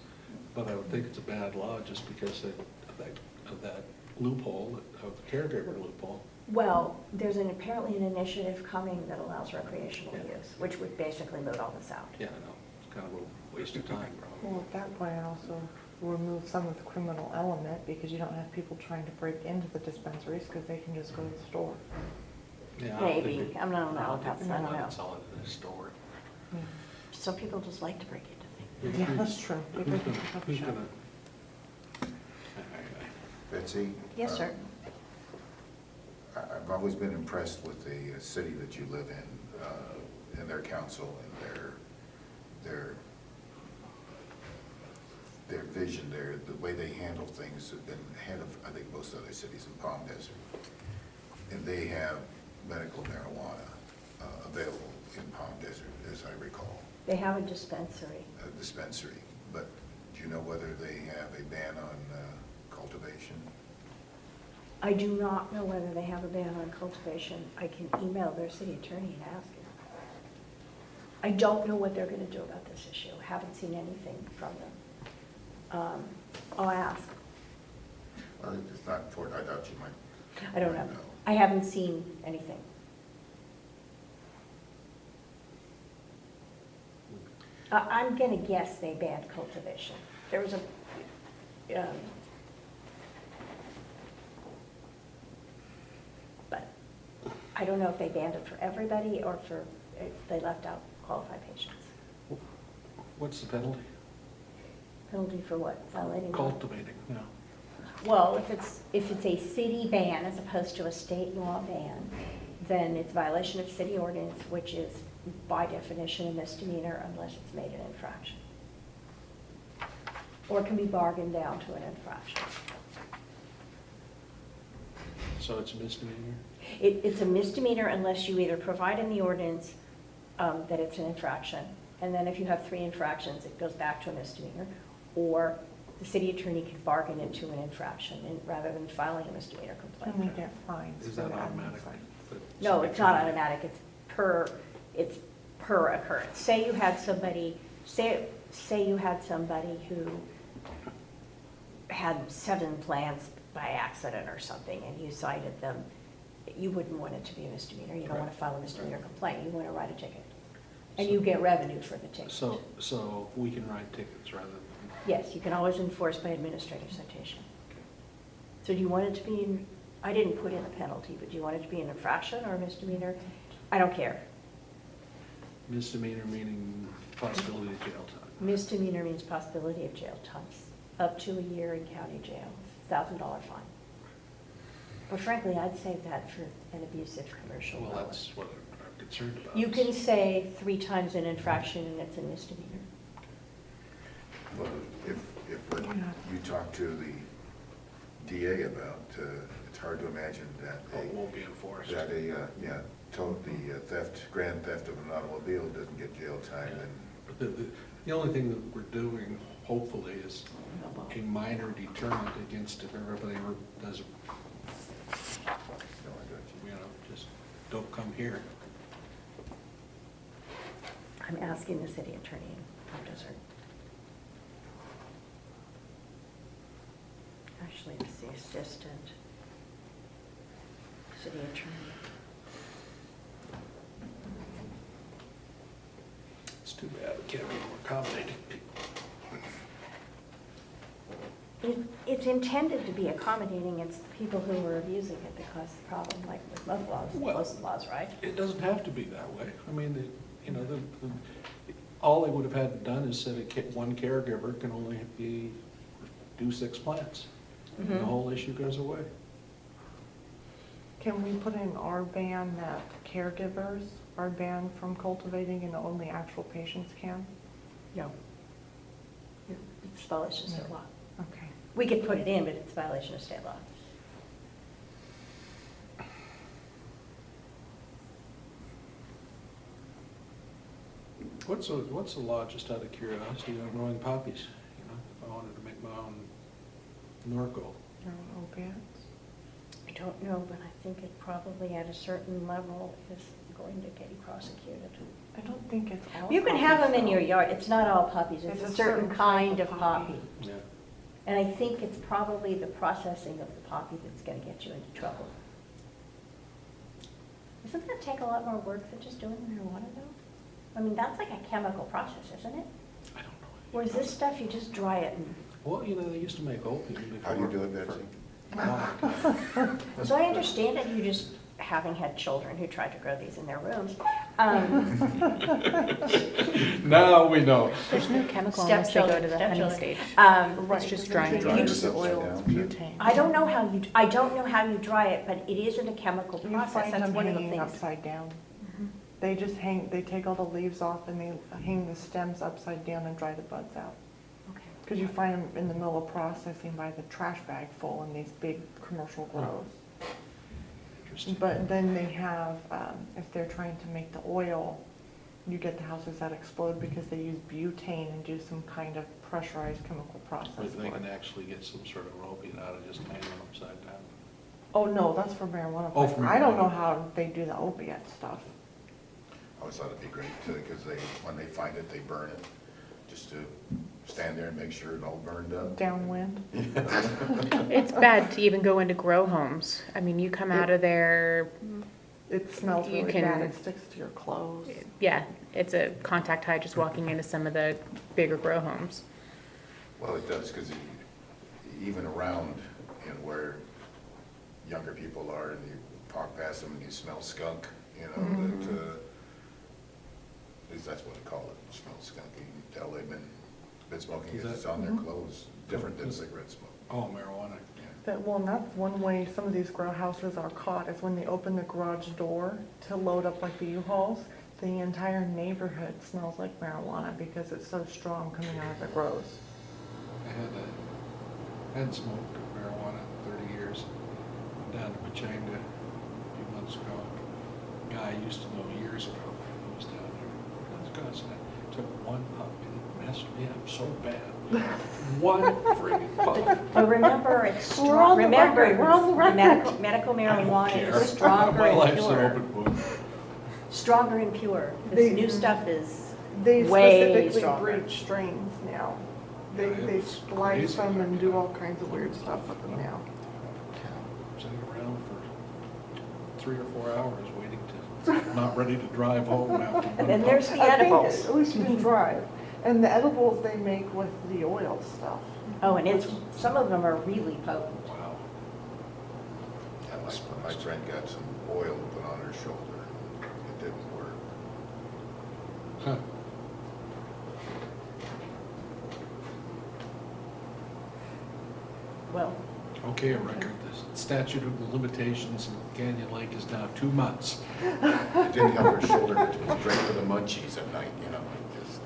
Speaker 3: But I would think it's a bad law just because of that loophole, of the caregiver loophole.
Speaker 4: Well, there's apparently an initiative coming that allows recreational
Speaker 3: Yeah.
Speaker 4: use, which would basically moot all this out.
Speaker 3: Yeah, I know. It's kind of a waste of time, probably.
Speaker 1: Well, that plan also remove some of the criminal element because you don't have people trying to break into the dispensaries because they can just go to the store.
Speaker 3: Yeah, I don't think
Speaker 4: maybe, I don't know,
Speaker 3: I don't think
Speaker 4: that's,
Speaker 3: they're
Speaker 4: I don't
Speaker 3: allowed
Speaker 4: know.
Speaker 3: to sell it in a store.
Speaker 4: Some people just like to break into things.
Speaker 1: Yeah, that's true. They
Speaker 3: Who's
Speaker 1: break
Speaker 3: gonna,
Speaker 1: into coffee
Speaker 3: who's
Speaker 1: shop.
Speaker 3: gonna?
Speaker 2: Betsy?
Speaker 4: Yes, sir.
Speaker 2: I've always been impressed with the city that you live in, and their council and their vision, the way they handle things have been ahead of, I think, most other cities in Palm Desert. And they have medical marijuana available in Palm Desert, as I recall,
Speaker 4: They have a dispensary.
Speaker 2: a dispensary. But do you know whether they have a ban on cultivation?
Speaker 4: I do not know whether they have a ban on cultivation. I can email their city attorney and ask him. I don't know what they're gonna do about this issue. Haven't seen anything from them. I'll ask.
Speaker 2: Well, it's not important, I thought you might.
Speaker 4: I don't know. I haven't seen anything. I'm gonna guess they banned cultivation. There was but I don't know if they banned it for everybody or if they left out qualified patients.
Speaker 3: What's the penalty?
Speaker 4: Penalty for what? Violating law?
Speaker 3: Cultivating, no.
Speaker 4: Well, if it's a city ban as opposed to a state law ban, then it's violation of city ordinance, which is by definition a misdemeanor unless it's made an infraction. Or it can be bargained down to an infraction.
Speaker 3: So it's a misdemeanor?
Speaker 4: It's a misdemeanor unless you either provide in the ordinance that it's an infraction, and then if you have 3 infractions, it goes back to a misdemeanor, or the city attorney can bargain into an infraction rather than filing a misdemeanor
Speaker 1: And
Speaker 4: complaint.
Speaker 1: they get fines.
Speaker 3: Is
Speaker 1: for
Speaker 3: that
Speaker 1: the admin
Speaker 3: automatic?
Speaker 1: fines.
Speaker 4: No, it's not automatic, it's per occurrence. Say you had somebody who had 7 plants by accident or something, and you cited them, you wouldn't want it to be a misdemeanor, you don't want to file a misdemeanor complaint, you want to write a ticket. And you get revenue for the ticket.
Speaker 3: So we can write tickets rather than,
Speaker 4: Yes, you can always enforce by administrative citation. So do you want it to be, I didn't put in a penalty, but do you want it to be an infraction or a misdemeanor? I don't care.
Speaker 3: misdemeanor meaning possibility of jail time.
Speaker 4: Misdemeanor means possibility of jail time, up to a year in county jail, $1,000 fine. But frankly, I'd save that for an abusive commercial
Speaker 3: Well,
Speaker 4: grower.
Speaker 3: that's what I'm concerned about.
Speaker 4: You can say 3 times an infraction and it's a misdemeanor.
Speaker 2: Well, if what you talk to the DA about, it's hard to imagine that
Speaker 3: It won't be enforced.
Speaker 2: grand theft of an automobile doesn't get jail time, and
Speaker 3: The only thing that we're doing, hopefully, is a minor deterrent against if everybody does, just don't come here.
Speaker 4: I'm asking the city attorney in Palm Desert. Actually, it's the assistant city attorney.
Speaker 3: It's too bad we can't be more accommodating people.
Speaker 4: It's intended to be accommodating, it's the people who are abusing it that cause the problem, like with most laws, right?
Speaker 3: It doesn't have to be that way. I mean, all they would have had done is said one caregiver can only do 6 plants. And the
Speaker 4: Mhm.
Speaker 3: whole issue goes away.
Speaker 1: Can we put in our ban that caregivers are banned from cultivating and only actual patients can?
Speaker 4: No. It's violation of state
Speaker 1: No.
Speaker 4: law.
Speaker 1: Okay.
Speaker 4: We could put it in, but it's violation of state law.
Speaker 3: What's the law, just out of curiosity, on growing poppies? You know, if I wanted to make my own Norco.
Speaker 1: Your own opiates?
Speaker 4: I don't know, but I think it probably at a certain level is going to get you prosecuted.
Speaker 1: I don't think it's all.
Speaker 4: You can have them
Speaker 1: puppies,
Speaker 4: in your
Speaker 1: though.
Speaker 4: yard, it's not all puppies, it's a certain kind of poppy.
Speaker 3: Yeah.
Speaker 4: And I think it's probably the processing of the poppy that's gonna get you into trouble. Doesn't that take a lot more work than just doing marijuana though? I mean, that's like a chemical process, isn't it?
Speaker 3: I don't know.
Speaker 4: Whereas this stuff, you just dry it and,
Speaker 3: Well, they used to make opium before.
Speaker 2: how do you do it, Betsy?
Speaker 4: as I understand it, you just having had children who tried to grow these in their rooms.
Speaker 3: Now we know.
Speaker 6: There's no chemical unless they go to the honey
Speaker 4: Stepchildren.
Speaker 6: stage.
Speaker 1: Right,
Speaker 6: It's just
Speaker 1: because
Speaker 6: drying
Speaker 1: they
Speaker 6: it.
Speaker 2: Drying
Speaker 1: use
Speaker 2: it
Speaker 1: the oil,
Speaker 2: upside
Speaker 1: it's
Speaker 2: down.
Speaker 1: butane.
Speaker 4: I don't know how you dry it, but it isn't a chemical
Speaker 1: You
Speaker 4: process.
Speaker 1: find
Speaker 4: That's
Speaker 1: them
Speaker 4: one of the
Speaker 1: hanging
Speaker 4: things.
Speaker 1: upside down. They just they take all the leaves off and they hang the stems upside down and dry the buds out.
Speaker 4: Okay.
Speaker 1: Because you find them in the middle of processing by the trash bag full in these big commercial grows.
Speaker 3: Interesting.
Speaker 1: But then they have, if they're trying to make the oil, you get the houses that explode because they use butane and do some kind of pressurized chemical process.
Speaker 3: But they
Speaker 1: for
Speaker 3: can
Speaker 1: it.
Speaker 3: actually get some sort of opiate out of just hanging them upside down.
Speaker 1: Oh, no, that's for marijuana.
Speaker 3: Oh,
Speaker 1: plants.
Speaker 3: for
Speaker 1: I don't know
Speaker 3: marijuana.
Speaker 1: how they do the opiate stuff.
Speaker 2: I always thought it'd be great too, because when they find it, they burn it, just to stand there and make sure it all burned up.
Speaker 1: Downwind.
Speaker 6: It's bad to even go into grow homes. I mean, you come out of there,
Speaker 1: It smells
Speaker 6: You
Speaker 1: really
Speaker 6: can-
Speaker 1: bad. It sticks to your clothes.
Speaker 6: yeah, it's a contact high just walking into some of the bigger grow homes.
Speaker 2: Well, it does, because even around where younger people are, and you walk past them and you smell skunk,
Speaker 1: Mhm.
Speaker 2: that, at least that's what they call it, smell skunk. You can tell they've been smoking,
Speaker 3: Is
Speaker 2: because it's
Speaker 3: that-
Speaker 2: on their
Speaker 1: Mhm.
Speaker 2: clothes, different than cigarette smoke.
Speaker 3: Oh, marijuana.
Speaker 1: Well, and that's one way some of these grow houses are caught, is when they open the garage door to load up like the U-Hauls, the entire neighborhood smells like marijuana because it's so strong coming out of the grows.
Speaker 3: I hadn't smoked marijuana in 30 years. Went down to Pachanga a few months ago. A guy I used to know years ago who was down there. I was constant. Took one puff and it messed me up so bad. One friggin' puff.
Speaker 4: But remember, it's
Speaker 1: We're on
Speaker 4: strong,
Speaker 1: the
Speaker 4: remember,
Speaker 1: record, we're on the
Speaker 4: the
Speaker 1: record.
Speaker 4: medical
Speaker 3: I don't
Speaker 4: marijuana
Speaker 3: care.
Speaker 4: is stronger
Speaker 3: My
Speaker 4: and
Speaker 3: life's an
Speaker 4: pure.
Speaker 3: open book.
Speaker 4: Stronger and pure.
Speaker 1: They-
Speaker 4: This new stuff is
Speaker 1: They
Speaker 4: way
Speaker 1: specifically
Speaker 4: stronger.
Speaker 1: breed strains now. They,
Speaker 3: Yeah, it
Speaker 1: they
Speaker 3: was
Speaker 1: splice
Speaker 3: crazy.
Speaker 1: them and do all kinds of weird stuff with them now.
Speaker 3: Sitting around for 3 or 4 hours waiting to, not ready to drive home after one
Speaker 4: And then
Speaker 3: puff.
Speaker 4: there's the
Speaker 1: I think
Speaker 4: edibles.
Speaker 1: at least you can drive. And the edibles they make with the oil stuff.
Speaker 4: Oh, and it's, some of them are really potent.
Speaker 3: Wow.
Speaker 2: Yeah, my friend got some oil put on her shoulder, and it didn't work.
Speaker 3: Huh.
Speaker 4: Well,
Speaker 3: Okay, a record, the statute of limitations in Canyon Lake is now 2 months.
Speaker 2: It didn't help her shoulder to drink for the munchies at night, just.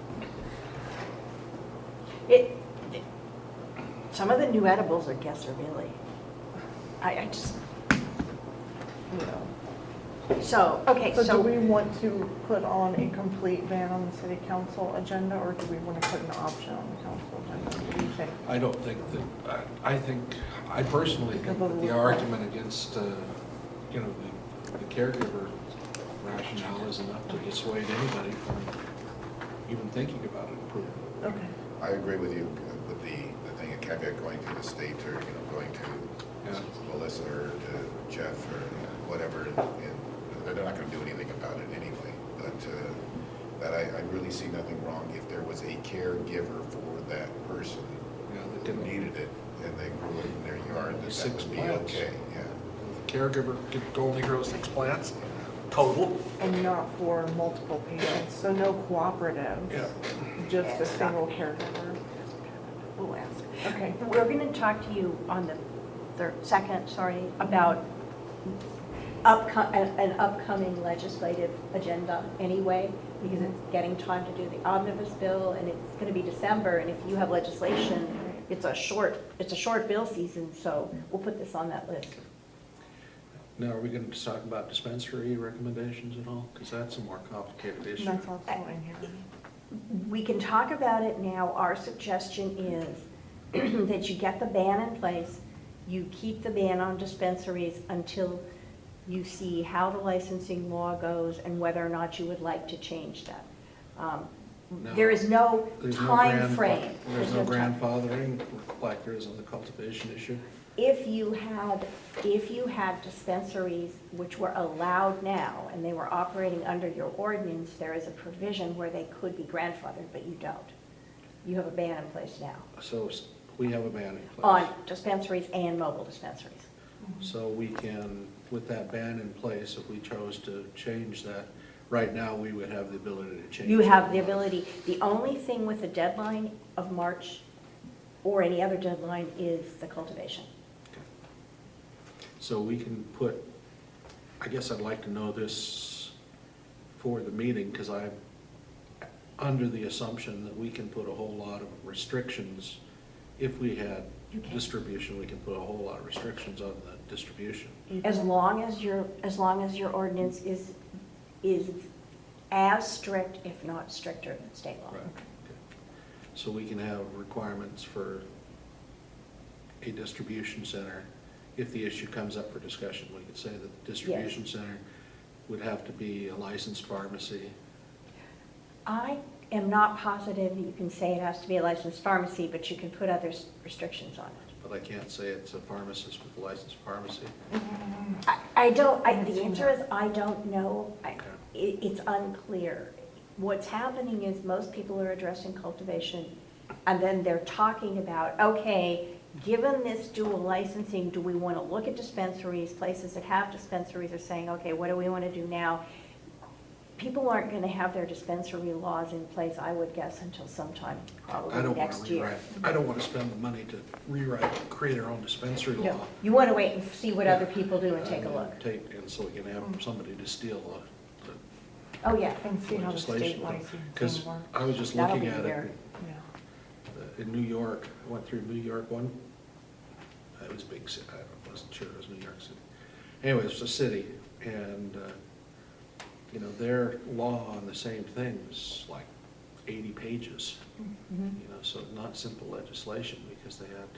Speaker 4: it, some of the new edibles, I guess, are really, I just,
Speaker 1: You know.
Speaker 4: so, okay,
Speaker 1: So do
Speaker 4: so,
Speaker 1: we want to put on a complete ban on the city council agenda, or do we want to put an option on the council agenda? What do you think?
Speaker 3: I don't think that, I personally think that the argument against, the caregiver rationale is enough to dissuade anybody from even thinking about it approving.
Speaker 1: Okay.
Speaker 2: I agree with you with the thing, a caveat going to the state or, going to
Speaker 3: Yeah.
Speaker 2: Melissa or to Jeff or whatever, and they're not gonna do anything about it anyway. But, that I really see nothing wrong if there was a caregiver for that person
Speaker 3: Yeah,
Speaker 2: who
Speaker 3: they can-
Speaker 2: needed it and they grew it in their yard, that
Speaker 3: 6
Speaker 2: would be
Speaker 3: plants.
Speaker 2: okay, yeah.
Speaker 3: The caregiver could only grow 6 plants total.
Speaker 1: And not for multiple patients, so no cooperative,
Speaker 3: Yeah.
Speaker 1: just a single caregiver.
Speaker 4: we'll ask.
Speaker 1: Okay.
Speaker 4: We're going to talk to you on the second, about an upcoming legislative agenda anyway, because it's getting time to do the omnibus bill, and it's going to be December, and if you have legislation, it's a short bill season, so we'll put this on that list.
Speaker 3: Now, are we going to talk about dispensary recommendations at all? Because that's a more complicated issue.
Speaker 1: That's also in here.
Speaker 4: We can talk about it now. Our suggestion is that you get the ban in place, you keep the ban on dispensaries until you see how the licensing law goes and whether or not you would like to change that.
Speaker 3: No.
Speaker 4: There is no
Speaker 3: There's no
Speaker 4: time frame.
Speaker 3: There's no
Speaker 4: time.
Speaker 3: grandfathering like there is on the cultivation issue?
Speaker 4: If you had dispensaries which were allowed now and they were operating under your ordinance, there is a provision where they could be grandfathered, but you don't. You have a ban in place now
Speaker 3: So we have a ban in place.
Speaker 4: on dispensaries and mobile dispensaries.
Speaker 3: So we can, with that ban in place, if we chose to change that, right now, we would have the ability to change.
Speaker 4: You have
Speaker 3: it.
Speaker 4: the ability, the only thing with a deadline of March or any other deadline is the cultivation.
Speaker 3: So we can put, I guess I'd like to know this for the meeting, because I'm under the assumption that we can put a whole lot of restrictions. If we had
Speaker 4: You can.
Speaker 3: distribution, we can put a whole lot of restrictions on the distribution.
Speaker 4: As long as your ordinance is as strict, if not stricter than state law.
Speaker 3: Right. Okay. So we can have requirements for a distribution center. If the issue comes up for discussion, we could say that the distribution center would have to be a licensed pharmacy.
Speaker 4: I am not positive that you can say it has to be a licensed pharmacy, but you can put other restrictions on it.
Speaker 3: But I can't say it's a pharmacist with a licensed pharmacy.
Speaker 4: The answer is, I don't know.
Speaker 3: Okay.
Speaker 4: It's unclear. What's happening is most people are addressing cultivation, and then they're talking about, okay, given this dual licensing, do we want to look at dispensaries? Places that have dispensaries are saying, okay, what do we want to do now? People aren't going to have their dispensary laws in place, I would guess, until sometime
Speaker 3: I
Speaker 4: probably
Speaker 3: don't want
Speaker 4: next
Speaker 3: to
Speaker 4: year.
Speaker 3: rewrite, I don't want to spend the money to rewrite, create our own dispensary law.
Speaker 4: No, you want to wait and see what other people do and take a look.
Speaker 3: And so we can have somebody to steal the
Speaker 4: Oh, yeah.
Speaker 1: And see how the
Speaker 3: legislation.
Speaker 1: state licensing
Speaker 3: Because
Speaker 1: works.
Speaker 3: I was just
Speaker 4: That'll
Speaker 3: looking
Speaker 4: be
Speaker 3: at
Speaker 4: weird.
Speaker 3: it
Speaker 1: Yeah.
Speaker 3: in New York, I went through New York one. It was a big city, I wasn't sure it was New York City. Anyway, it's a city, and, you know, their law on the same thing was like 80 pages.
Speaker 4: Mhm.
Speaker 3: You know, so not simple legislation, because they had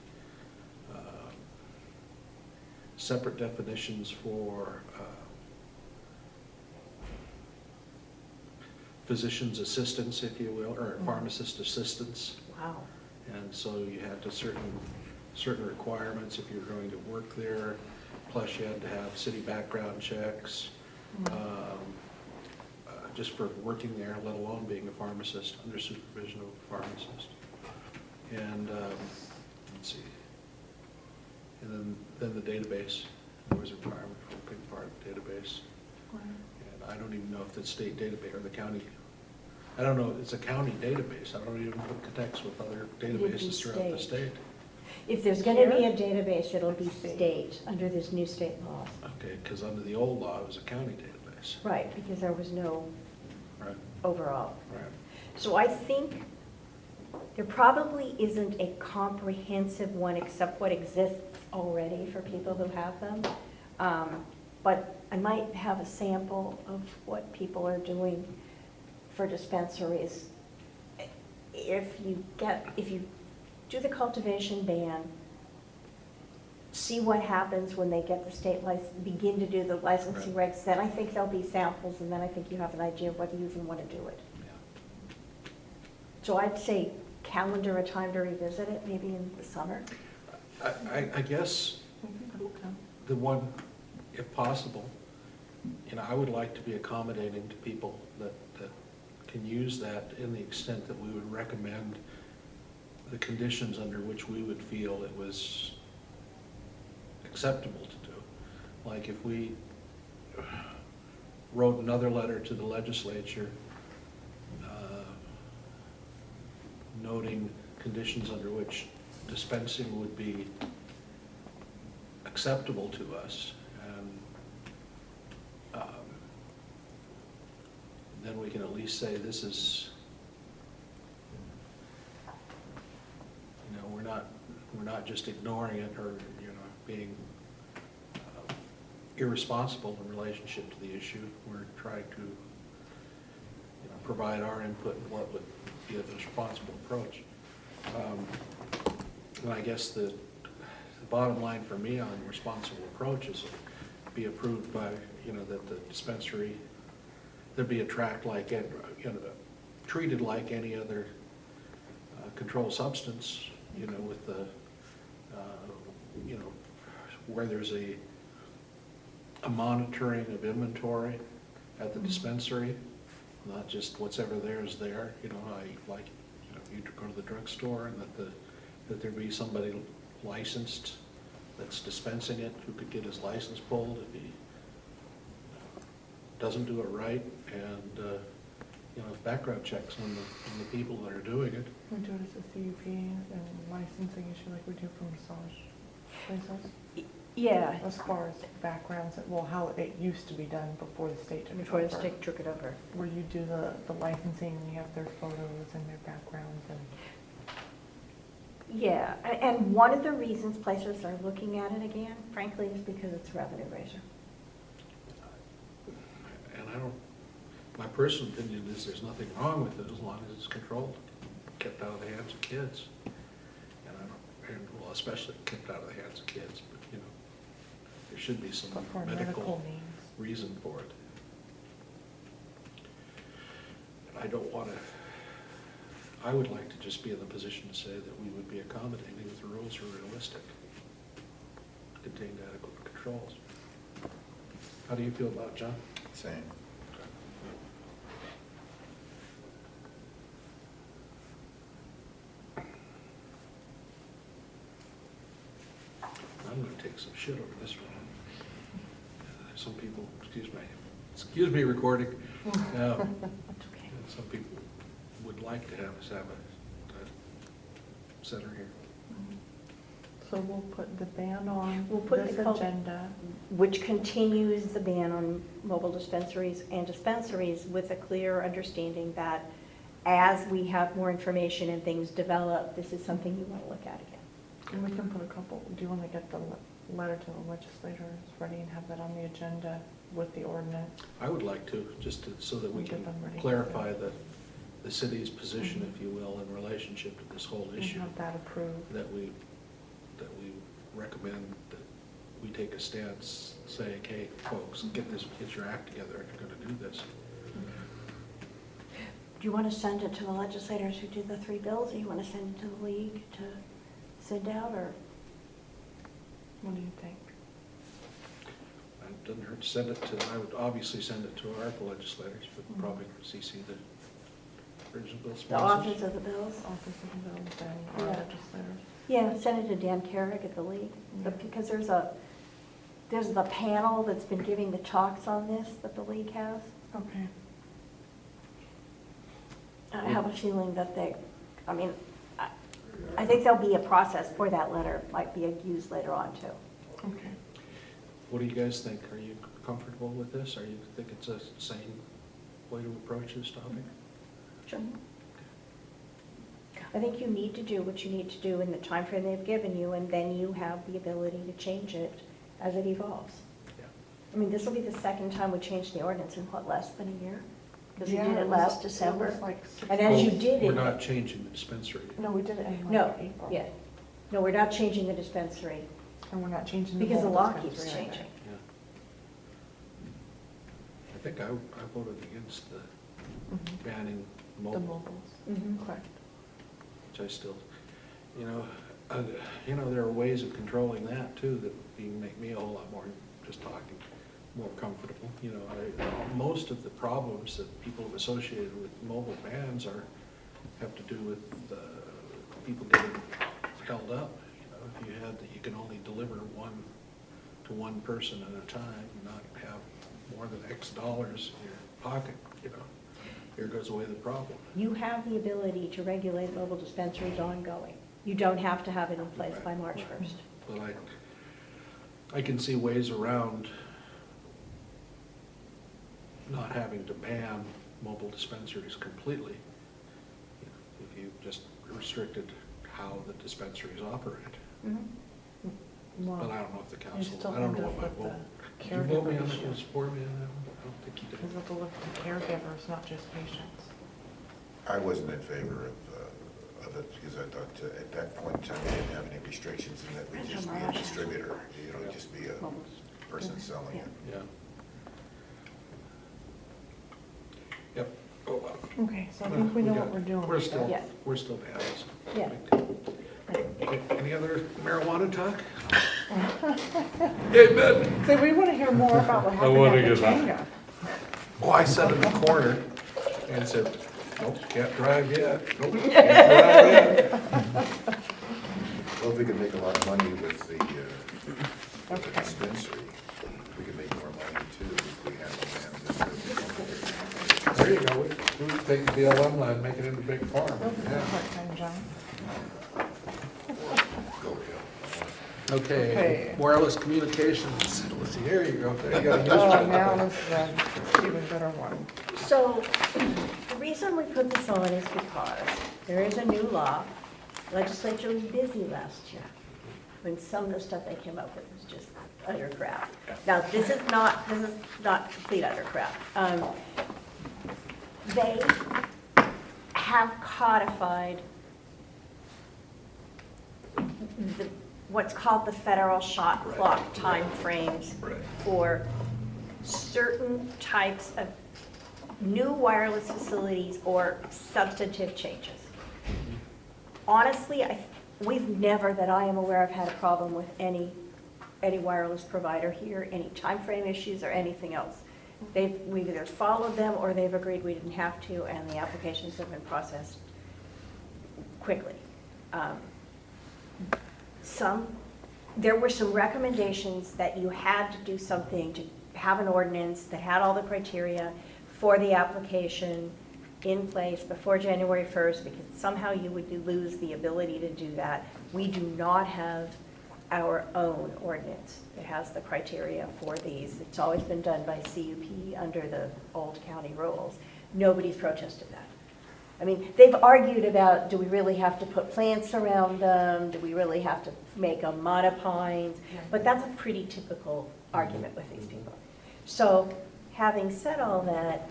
Speaker 3: separate definitions for physician's assistants, if you will, or pharmacist assistants.
Speaker 4: Wow.
Speaker 3: And so you had to certain requirements if you're going to work there, plus you had to have city background checks, just for working there, let alone being a pharmacist, under supervision of a pharmacist. And, let's see, and then the database, there was a requirement for a big part of the database. And I don't even know if the state database or the county, I don't know, it's a county database, I don't even know if it connects with other databases throughout the state.
Speaker 4: If there's going to be a database, it'll be state, under this new state law.
Speaker 3: Okay, because under the old law, it was a county database.
Speaker 4: Right, because there was no
Speaker 3: Right,
Speaker 4: overall.
Speaker 3: right.
Speaker 4: So I think there probably isn't a comprehensive one except what exists already for people who have them. But I might have a sample of what people are doing for dispensaries. If you do the cultivation ban, see what happens when they get the state license, begin to do the licensing regs, then I think there'll be samples, and then I think you have an idea of whether you even want to do it.
Speaker 3: Yeah.
Speaker 4: So I'd say calendar a time to revisit it, maybe in the summer.
Speaker 3: I guess the one, if possible, you know, I would like to be accommodating to people that can use that in the extent that we would recommend the conditions under which we would feel it was acceptable to do. Like if we wrote another letter to the legislature noting conditions under which dispensing would be acceptable to us, and then we can at least say this is, you know, we're not just ignoring it or, you know, being irresponsible in relationship to the issue. We're trying to, you know, provide our input in what would be a responsible approach. And I guess the bottom line for me on responsible approach is be approved by, you know, that the dispensary, there'd be a tract like, you know, treated like any other controlled substance, you know, with the, you know, where there's a monitoring of inventory at the dispensary, not just what's ever there is there. You know, like, you know, you go to the drugstore and that there be somebody licensed that's dispensing it, who could get his license pulled if he doesn't do it right, and, background checks on the people that are doing it.
Speaker 1: We do it as a CUP and licensing issue like we do for massage places.
Speaker 4: Yeah,
Speaker 1: As far as backgrounds, well, how it used to be done before the state took it
Speaker 4: before the
Speaker 1: over.
Speaker 4: state took it over.
Speaker 1: Where you do the licensing and you have their photos and their backgrounds and.
Speaker 4: Yeah, and one of the reasons places are looking at it again, frankly, is because it's a revenue raiser.
Speaker 3: And my personal opinion is there's nothing wrong with it as long as it's controlled, kept out of the hands of kids. Well, especially kept out of the hands of kids, but, there should be some
Speaker 1: But for
Speaker 3: medical
Speaker 1: needs.
Speaker 3: reason for it. And I don't want to, I would like to just be in the position to say that we would be accommodating if the rules are realistic, contained adequate controls. How do you feel about it, John?
Speaker 2: Same.
Speaker 3: I'm gonna take some shit over this one. Some people, excuse me, recording.
Speaker 4: It's okay.
Speaker 3: Some people would like to have us have a center here.
Speaker 1: So we'll put the ban on
Speaker 4: We'll put
Speaker 1: this
Speaker 4: the cul-
Speaker 1: agenda.
Speaker 4: Which continues the ban on mobile dispensaries and dispensaries with a clear understanding that as we have more information and things develop, this is something you want to look at again.
Speaker 1: And we can put a couple, do you want to get the letter to the legislators ready and have that on the agenda with the ordinance?
Speaker 3: I would like to, so that we
Speaker 1: Get
Speaker 3: can
Speaker 1: them ready.
Speaker 3: clarify the city's position, if you will, in relationship to this whole
Speaker 1: And
Speaker 3: issue.
Speaker 1: have that approved.
Speaker 3: That we recommend that we take a stance saying, hey, folks, get your act together if you're gonna do this.
Speaker 4: Do you want to send it to the legislators who did the 3 bills, or you want to send it to the league to send out, or?
Speaker 1: What do you think?
Speaker 3: It doesn't hurt to send it to, I would obviously send it to our legislators, but probably CC the original bill
Speaker 4: The
Speaker 3: sponsors.
Speaker 4: authors of the bills?
Speaker 1: Office of the bills and our
Speaker 4: Yeah.
Speaker 1: legislators.
Speaker 4: Yeah, send it to Dan Carrick at the league, because there's the panel that's been giving the talks on this that the league has.
Speaker 1: Okay.
Speaker 4: I have a feeling that I think there'll be a process for that letter, might be used later on too.
Speaker 1: Okay.
Speaker 3: What do you guys think? Are you comfortable with this? Or you think it's a sane way to approach this topic?
Speaker 4: Sure. I think you need to do what you need to do in the timeframe they've given you, and then you have the ability to change it as it evolves.
Speaker 3: Yeah.
Speaker 4: I mean, this will be the second time we changed the ordinance in what, less than a year? Because we
Speaker 1: Yeah,
Speaker 4: did it
Speaker 1: was-
Speaker 4: last
Speaker 1: it
Speaker 4: December.
Speaker 1: was like 6
Speaker 4: And as you
Speaker 1: months.
Speaker 4: did
Speaker 3: We're
Speaker 4: it.
Speaker 3: not changing the dispensary.
Speaker 1: No, we did it in
Speaker 4: No,
Speaker 1: like April.
Speaker 4: yeah. No, we're not changing the dispensary,
Speaker 1: And we're not changing the
Speaker 4: because the
Speaker 1: mobile
Speaker 4: law keeps
Speaker 1: dispensary either.
Speaker 4: changing.
Speaker 3: Yeah. I think I voted against the
Speaker 1: Mhm.
Speaker 3: banning
Speaker 1: The
Speaker 3: mobile,
Speaker 1: mobiles,
Speaker 4: Mhm.
Speaker 1: correct.
Speaker 3: which I still, there are ways of controlling that too that would make me a whole lot more, just talking, more comfortable. Most of the problems that people have associated with mobile bans have to do with people getting held up. If you had that you can only deliver one to one person at a time, not have more than X dollars in your pocket, here goes away the problem.
Speaker 4: You have the ability to regulate mobile dispensaries ongoing. You don't have to have it in place by March 1st.
Speaker 3: But I can see ways around not having to ban mobile dispensaries completely. If you just restricted how the dispensaries operate.
Speaker 4: Mhm.
Speaker 1: Well,
Speaker 3: But I don't know if the
Speaker 1: you
Speaker 3: council,
Speaker 1: still
Speaker 3: I don't
Speaker 1: end
Speaker 3: know
Speaker 1: up
Speaker 3: what my
Speaker 1: with
Speaker 3: vote.
Speaker 1: the
Speaker 3: Did you vote me
Speaker 1: caregiver
Speaker 3: on that,
Speaker 1: issue.
Speaker 3: support me on that one? I don't think you
Speaker 1: Because
Speaker 3: did.
Speaker 1: of the look of the caregivers, not just patients.
Speaker 2: I wasn't in favor of it because I thought at that point in time, we didn't have any restrictions and that we'd just be a distributor, just be a person selling it.
Speaker 3: Yeah. Yep. Oh, well.
Speaker 1: Okay, so I think we know what we're doing.
Speaker 3: We're still,
Speaker 4: Yeah.
Speaker 3: we're still bad. so.
Speaker 4: Yeah.
Speaker 3: Okay, any other marijuana talk? Hey, Ben.
Speaker 1: So we want to hear more about what happened at the Jenga.
Speaker 3: Oh, I sat in the corner and said, nope, can't drive yet. Nope, can't drive yet.
Speaker 2: Well, if we could make a lot of money with the
Speaker 1: Okay.
Speaker 2: dispensary, we could make more money too if we had the land.
Speaker 3: There you go, we would take the BLM land, make it into a big farm.
Speaker 1: Those are
Speaker 3: Yeah.
Speaker 1: part-time job.
Speaker 2: Go Hill.
Speaker 3: Okay,
Speaker 1: Okay.
Speaker 3: wireless communications, let's see, here you go, there you got a use
Speaker 1: Oh,
Speaker 3: for
Speaker 1: now
Speaker 3: it.
Speaker 1: this is an even better one.
Speaker 4: So the reason we put this on is because there is a new law. Legislature was busy last year when some of the stuff they came up with was just utter crap. Now, this is not complete utter crap. They have codified what's called the federal shot clock timeframes
Speaker 3: Right.
Speaker 4: for certain types of new wireless facilities or substantive changes. Honestly, we've never, that I am aware of, had a problem with any wireless provider here, any time frame issues or anything else. We've either followed them or they've agreed we didn't have to, and the applications have been processed quickly. There were some recommendations that you had to do something to have an ordinance that had all the criteria for the application in place before January 1st, because somehow you would lose the ability to do that. We do not have our own ordinance that has the criteria for these. It's always been done by CUP under the old county rules. Nobody's protested that. I mean, they've argued about, do we really have to put plants around them? Do we really have to make them monopines? But that's a pretty typical argument with these people. So having said all that,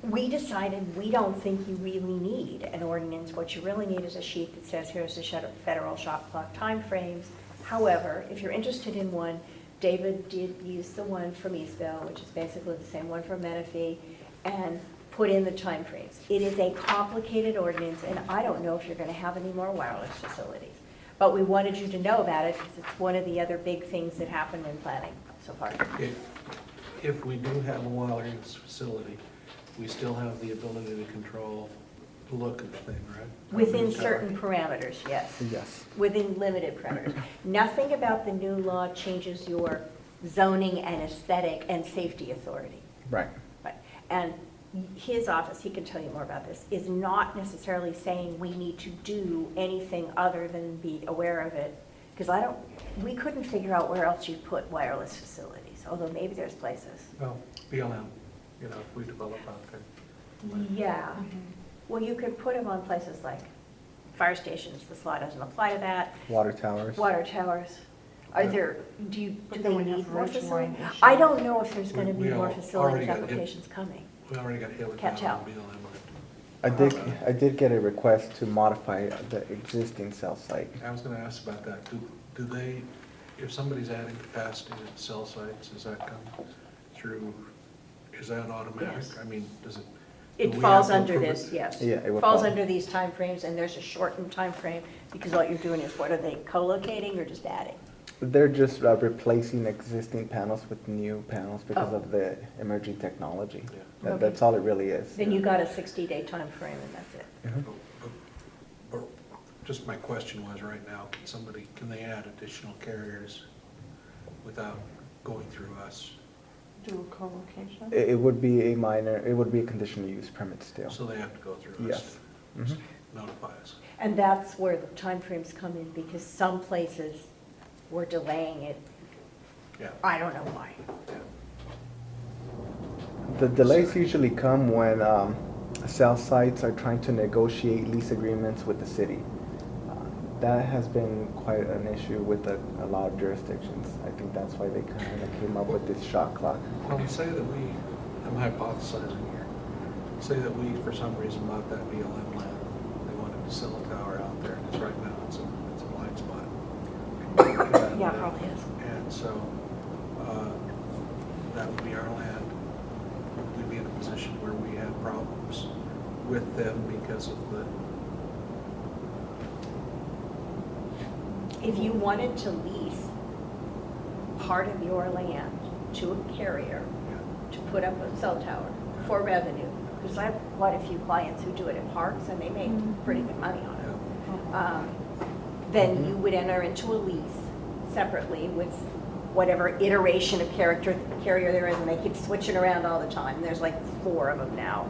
Speaker 4: we decided we don't think you really need an ordinance. What you really need is a sheet that says, here's the federal shot clock timeframes. However, if you're interested in one, David did use the one from Eastville, which is basically the same one from Menifee, and put in the timeframes. It is a complicated ordinance, and I don't know if you're going to have any more wireless facilities. But we wanted you to know about it because it's one of the other big things that happened in planning so far.
Speaker 3: If we do have a wireless facility, we still have the ability to control the look of the thing, right?
Speaker 4: Within certain parameters, yes.
Speaker 5: Yes.
Speaker 4: Within limited parameters. Nothing about the new law changes your zoning and aesthetic and safety authority.
Speaker 5: Right.
Speaker 4: Right. And his office, he can tell you more about this, is not necessarily saying we need to do anything other than be aware of it. Because we couldn't figure out where else you'd put wireless facilities, although maybe there's places.
Speaker 3: Well, BLM, if we develop out there.
Speaker 4: Yeah. Well, you could put them on places like fire stations. This law doesn't apply to that.
Speaker 5: Water towers.
Speaker 4: Water towers. Are there, do
Speaker 1: But
Speaker 4: they
Speaker 1: then we
Speaker 4: need
Speaker 1: have
Speaker 4: more
Speaker 1: ridge line
Speaker 4: facilities?
Speaker 1: issues.
Speaker 4: I don't know if there's going to
Speaker 3: We
Speaker 4: be more
Speaker 3: already
Speaker 4: facilities
Speaker 3: got hit.
Speaker 4: applications coming.
Speaker 3: We already got hit with
Speaker 4: Can't
Speaker 3: that on
Speaker 4: tell.
Speaker 3: BLM.
Speaker 5: I did get a request to modify the existing cell site.
Speaker 3: I was gonna ask about that. Do they, if somebody's adding capacity at cell sites, does that come through, is that automatic?
Speaker 4: Yes.
Speaker 3: I mean, does it?
Speaker 4: It
Speaker 3: do we
Speaker 4: falls
Speaker 3: have to
Speaker 4: under
Speaker 3: approve
Speaker 4: this,
Speaker 3: it?
Speaker 4: yes.
Speaker 5: Yeah, it would
Speaker 4: Falls
Speaker 5: fall.
Speaker 4: under these timeframes, and there's a shortened timeframe, because what you're doing is, what are they, co-locating or just adding?
Speaker 5: They're just replacing existing panels with new panels because
Speaker 4: Oh.
Speaker 5: of the emerging technology.
Speaker 3: Yeah.
Speaker 4: Okay.
Speaker 5: That's all it really is.
Speaker 4: Then you got a 60-day timeframe, and that's it.
Speaker 3: Or just my question was, right now, can they add additional carriers without going through us?
Speaker 1: Do a co-location?
Speaker 5: It would be a conditional use permit still.
Speaker 3: So they have to go through us
Speaker 5: Yes.
Speaker 3: to
Speaker 5: Mhm.
Speaker 3: notify us.
Speaker 4: And that's where the timeframes come in, because some places were delaying it.
Speaker 3: Yeah.
Speaker 4: I don't know why.
Speaker 5: The delays usually come when cell sites are trying to negotiate lease agreements with the city. That has been quite an issue with a lot of jurisdictions. I think that's why they kind of came up with this shot clock.
Speaker 3: Well, say that I'm hypothesizing here, say that we, for some reason, bought that BLM land. They wanted to sell a tower out there, because right now it's a blind spot. And,
Speaker 4: Yeah, it probably is.
Speaker 3: And so, that would be our land. We'd be in a position where we had problems with them because of the,
Speaker 4: If you wanted to lease part of your land to a carrier to put up a cell tower for revenue, because I have quite a few clients who do it at parks and they make pretty good money on it. then you would enter into a lease separately with whatever iteration of carrier there is, and they keep switching around all the time. There's like 4 of them now.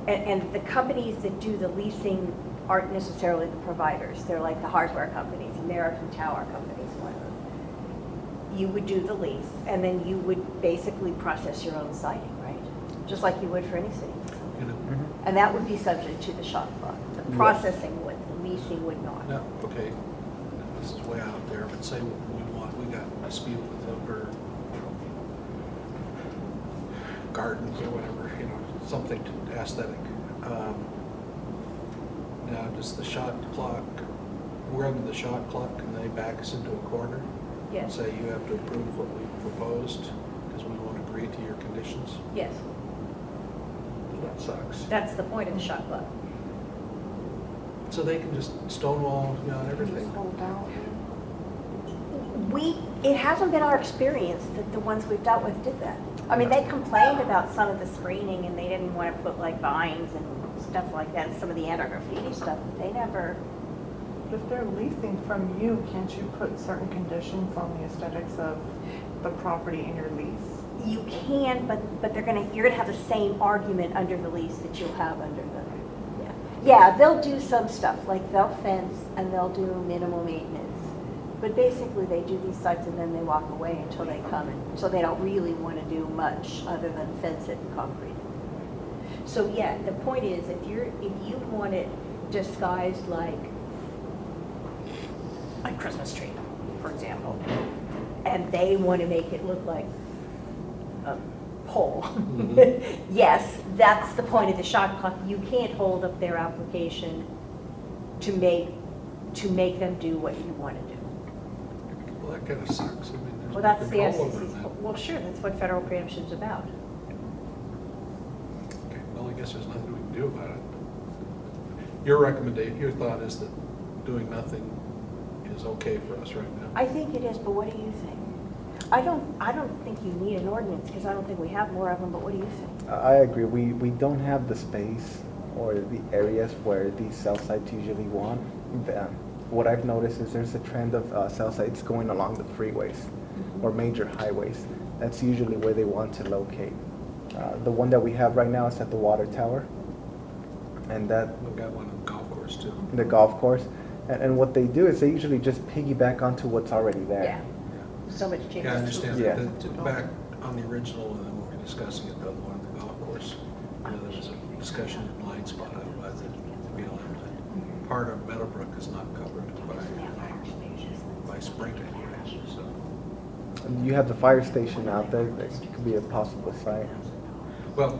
Speaker 4: And the companies that do the leasing aren't necessarily the providers. They're like the hardware companies, American Tower companies, one of them. You would do the lease, and then you would basically process your own siding, right? Just like you would for any city facility.
Speaker 3: You know,
Speaker 4: And that would be subject to the shop clock. The processing would, the leasing would not.
Speaker 3: no, okay, this is way out there, but say we got a dispute with outdoor, gardens or whatever, something aesthetic. Now, does the shot clock, we're under the shot clock, and they back us into a corner? And
Speaker 4: Yes,
Speaker 3: say you have to approve what we proposed, because we won't agree to your conditions?
Speaker 4: yes.
Speaker 3: That sucks.
Speaker 4: That's the point of the shop clock.
Speaker 3: So they can just stonewall, and everything.
Speaker 1: Just hold out.
Speaker 4: It hasn't been our experience that the ones we've dealt with did that. I mean, they complained about some of the screening and they didn't want to put like vines and stuff like that, some of the anti-graffiti stuff, but they never,
Speaker 1: If they're leasing from you, can't you put certain conditions on the aesthetics of the property in your lease?
Speaker 4: you can, but you're gonna have the same argument under the lease that you'll have under the, yeah. Yeah, they'll do some stuff, like they'll fence and they'll do minimal maintenance. But basically, they do these sites and then they walk away until they come and, so they don't really want to do much other than fence it and concrete it. So yeah, the point is, if you want it disguised like a Christmas tree, for example, and they want to make it look like a pole, yes, that's the point of the shot clock. You can't hold up their application to make them do what you want to do.
Speaker 3: Well, that kind of sucks. I mean,
Speaker 4: Well,
Speaker 3: there's
Speaker 4: that's
Speaker 3: no
Speaker 4: the
Speaker 3: control over
Speaker 4: FCC's,
Speaker 3: that.
Speaker 4: well, sure, that's what federal preemption's about.
Speaker 3: Okay, well, I guess there's nothing we can do about it. Your recommendation, your thought is that doing nothing is okay for us right now?
Speaker 4: I think it is, but what do you think? I don't think you need an ordinance, because I don't think we have more of them, but what do you think?
Speaker 5: I agree. We don't have the space or the areas where these cell sites usually want. What I've noticed is there's a trend of cell sites going along the freeways or major highways. That's usually where they want to locate. The one that we have right now is at the water tower, and that
Speaker 3: We've got one on the golf course too.
Speaker 5: the golf course. And what they do is they usually just piggyback onto what's already there.
Speaker 4: Yeah, so much change.
Speaker 3: Yeah, I understand
Speaker 5: Yeah.
Speaker 3: that. Back on the original, and then we're discussing it, the one on the golf course, there was a discussion of blind spot out by the BLM. that Part of Meadowbrook is not covered by spring anyway, so.
Speaker 5: And you have the fire station out there. That could be a possible site.
Speaker 3: Well,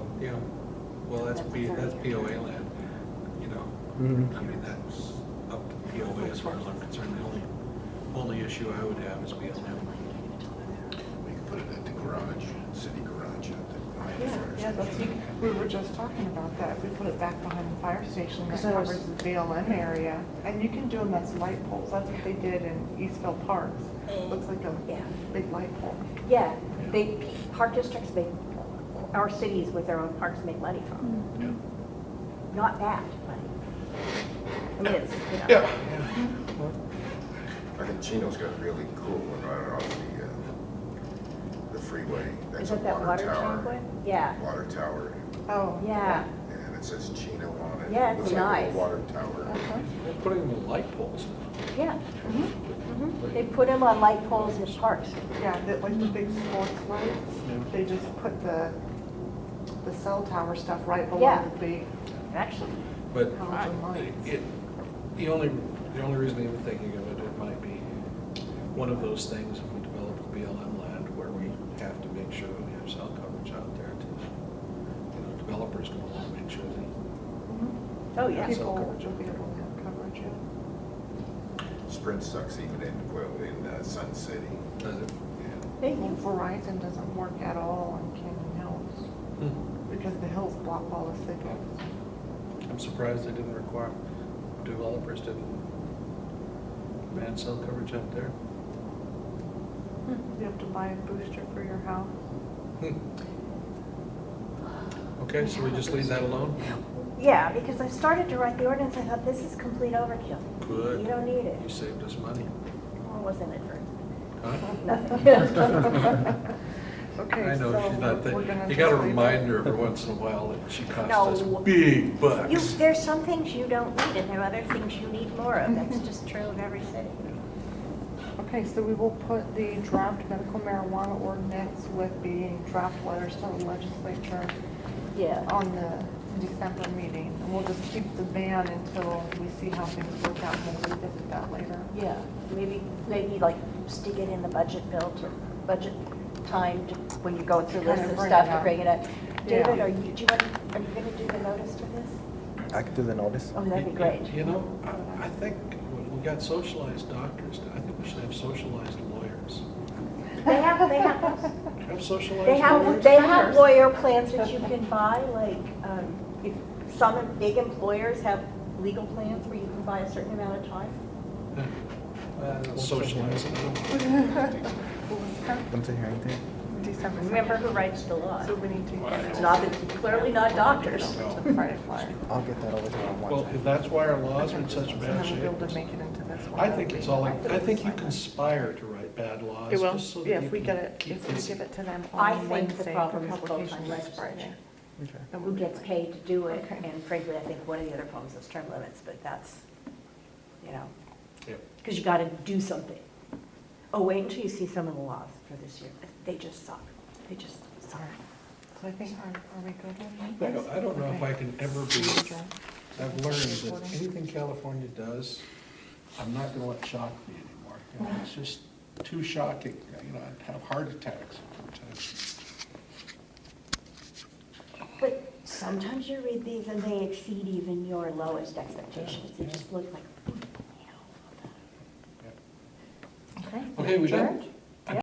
Speaker 3: that's POA land,
Speaker 5: Mhm.
Speaker 3: I mean, that's up to POA as far as I'm concerned. The only issue I would have is BLM.
Speaker 2: We could put it at the garage, city garage out there. behind the fire
Speaker 1: Yeah, that's,
Speaker 2: station.
Speaker 1: we were just talking about that, if we put it back behind the fire station, that
Speaker 4: Because I was-
Speaker 1: covers the BLM area. And you can do them as light poles, that's what they did in Eastville Parks. Looks like a
Speaker 4: Yeah.
Speaker 1: big light pole.
Speaker 4: Yeah, park districts make, our cities with their own parks make money from.
Speaker 3: Yeah.
Speaker 4: Not bad money. I mean, it's,
Speaker 2: Yeah. I think Chino's got a really cool one right off the freeway.
Speaker 4: Is
Speaker 2: That's a
Speaker 4: that that water tank one? Yeah,
Speaker 2: Water tower,
Speaker 1: Oh.
Speaker 4: yeah.
Speaker 2: and it says Chino on it.
Speaker 4: Yeah, it's
Speaker 2: Looks like a
Speaker 4: nice.
Speaker 2: little water tower.
Speaker 4: Uh-huh.
Speaker 3: They're putting them in light poles.
Speaker 4: Yeah. Mhm. They put them on light poles in parks.
Speaker 1: Yeah, like the big sports lights,
Speaker 3: Yeah.
Speaker 1: they just put the cell tower stuff right below
Speaker 4: Yeah.
Speaker 1: the big
Speaker 4: Actually,
Speaker 3: But
Speaker 1: halogen lights.
Speaker 3: the only reason I'm thinking of it, it might be one of those things if we develop a BLM land where we have to make sure that we have cell coverage out there too. Developers gonna want to make sure they,
Speaker 4: oh, yeah.
Speaker 3: Cell
Speaker 1: People will
Speaker 3: coverage.
Speaker 1: be able to have coverage, yeah.
Speaker 2: Sprint sucks even in Sun City.
Speaker 3: does it?
Speaker 2: Yeah.
Speaker 4: Thank
Speaker 1: Well,
Speaker 4: you.
Speaker 1: Verizon doesn't work at all on Canyon Hills, because the hills block all the signals.
Speaker 3: I'm surprised they didn't require, developers didn't ban cell coverage out there.
Speaker 1: You have to buy a booster for your house.
Speaker 3: Okay, so we just leave that alone?
Speaker 4: Yeah, because I started to write the ordinance, I thought, this is complete overkill.
Speaker 3: Good.
Speaker 4: You don't need it.
Speaker 3: You saved us money.
Speaker 4: Well, wasn't it for
Speaker 3: Huh?
Speaker 4: nothing?
Speaker 1: Okay,
Speaker 3: I know,
Speaker 1: so
Speaker 3: she's not,
Speaker 1: we're gonna
Speaker 3: you gotta
Speaker 1: just leave
Speaker 3: remind
Speaker 1: it.
Speaker 3: her every once in a while that she costs
Speaker 4: No.
Speaker 3: us big bucks.
Speaker 4: There's some things you don't need, and there are other things you need more of. That's just true of every city.
Speaker 1: Okay, so we will put the draft medical marijuana ordinance with the draft letters to the legislature
Speaker 4: Yeah.
Speaker 1: on the December meeting. And we'll just keep the ban until we see how things work out, and we'll revisit that later.
Speaker 4: Yeah, maybe like stick it in the budget bill to budget time to, when you go through
Speaker 1: Kind
Speaker 4: lists
Speaker 1: of
Speaker 4: of
Speaker 1: bring
Speaker 4: stuff
Speaker 1: it
Speaker 4: to
Speaker 1: up.
Speaker 4: bring it up.
Speaker 1: Yeah.
Speaker 4: David, are you gonna do the notice for this?
Speaker 5: I could do the notice.
Speaker 4: Oh, that'd be great.
Speaker 3: You know, I think we got socialized doctors, I think we should have socialized lawyers.
Speaker 4: They have
Speaker 3: Have socialized lawyers?
Speaker 4: They have lawyer plans that you can buy, like, if some big employers have legal plans where you can buy a certain amount of time.
Speaker 3: Socialized.
Speaker 5: When's the hearing date?
Speaker 1: December.
Speaker 4: Remember who writes the law.
Speaker 1: So we need to get it.
Speaker 4: It's not, it's clearly not doctors.
Speaker 1: To Friday flyer.
Speaker 5: I'll get that over to you on
Speaker 3: Well,
Speaker 5: Wednesday.
Speaker 3: if that's why our laws are in such
Speaker 1: So
Speaker 3: bad
Speaker 1: then we'll be
Speaker 3: shape.
Speaker 1: able to make it into this one.
Speaker 3: I think it's all, I think you conspire to write bad laws.
Speaker 6: It will.
Speaker 3: just so that
Speaker 1: Yeah,
Speaker 3: you
Speaker 1: if we
Speaker 3: can
Speaker 1: get it,
Speaker 3: keep
Speaker 1: if we
Speaker 3: busy.
Speaker 1: give it to them
Speaker 4: I
Speaker 1: on
Speaker 4: think the
Speaker 1: Wednesday for
Speaker 4: problem is
Speaker 1: publication
Speaker 4: full-time
Speaker 1: next
Speaker 4: legislature.
Speaker 1: Friday.
Speaker 5: Okay.
Speaker 4: Who gets paid to do it,
Speaker 1: Okay.
Speaker 4: and frankly, I think one of the other problems is term limits, but that's, you know,
Speaker 3: Yep.
Speaker 4: because you gotta do something. Oh, wait until you see some of the laws for this year. They just suck. They just suck.
Speaker 1: So I think, are we good with that?
Speaker 3: I don't know if I can ever be,
Speaker 1: Okay.
Speaker 3: I've learned that anything California does, I'm not gonna let shock me anymore. You know, it's just too shocking, you know, I'd have heart attacks sometimes.
Speaker 4: But sometimes you read these and they exceed even your lowest expectations. They just look like, ooh, hell.
Speaker 1: Okay.
Speaker 3: Okay, we done?
Speaker 4: Adjourned?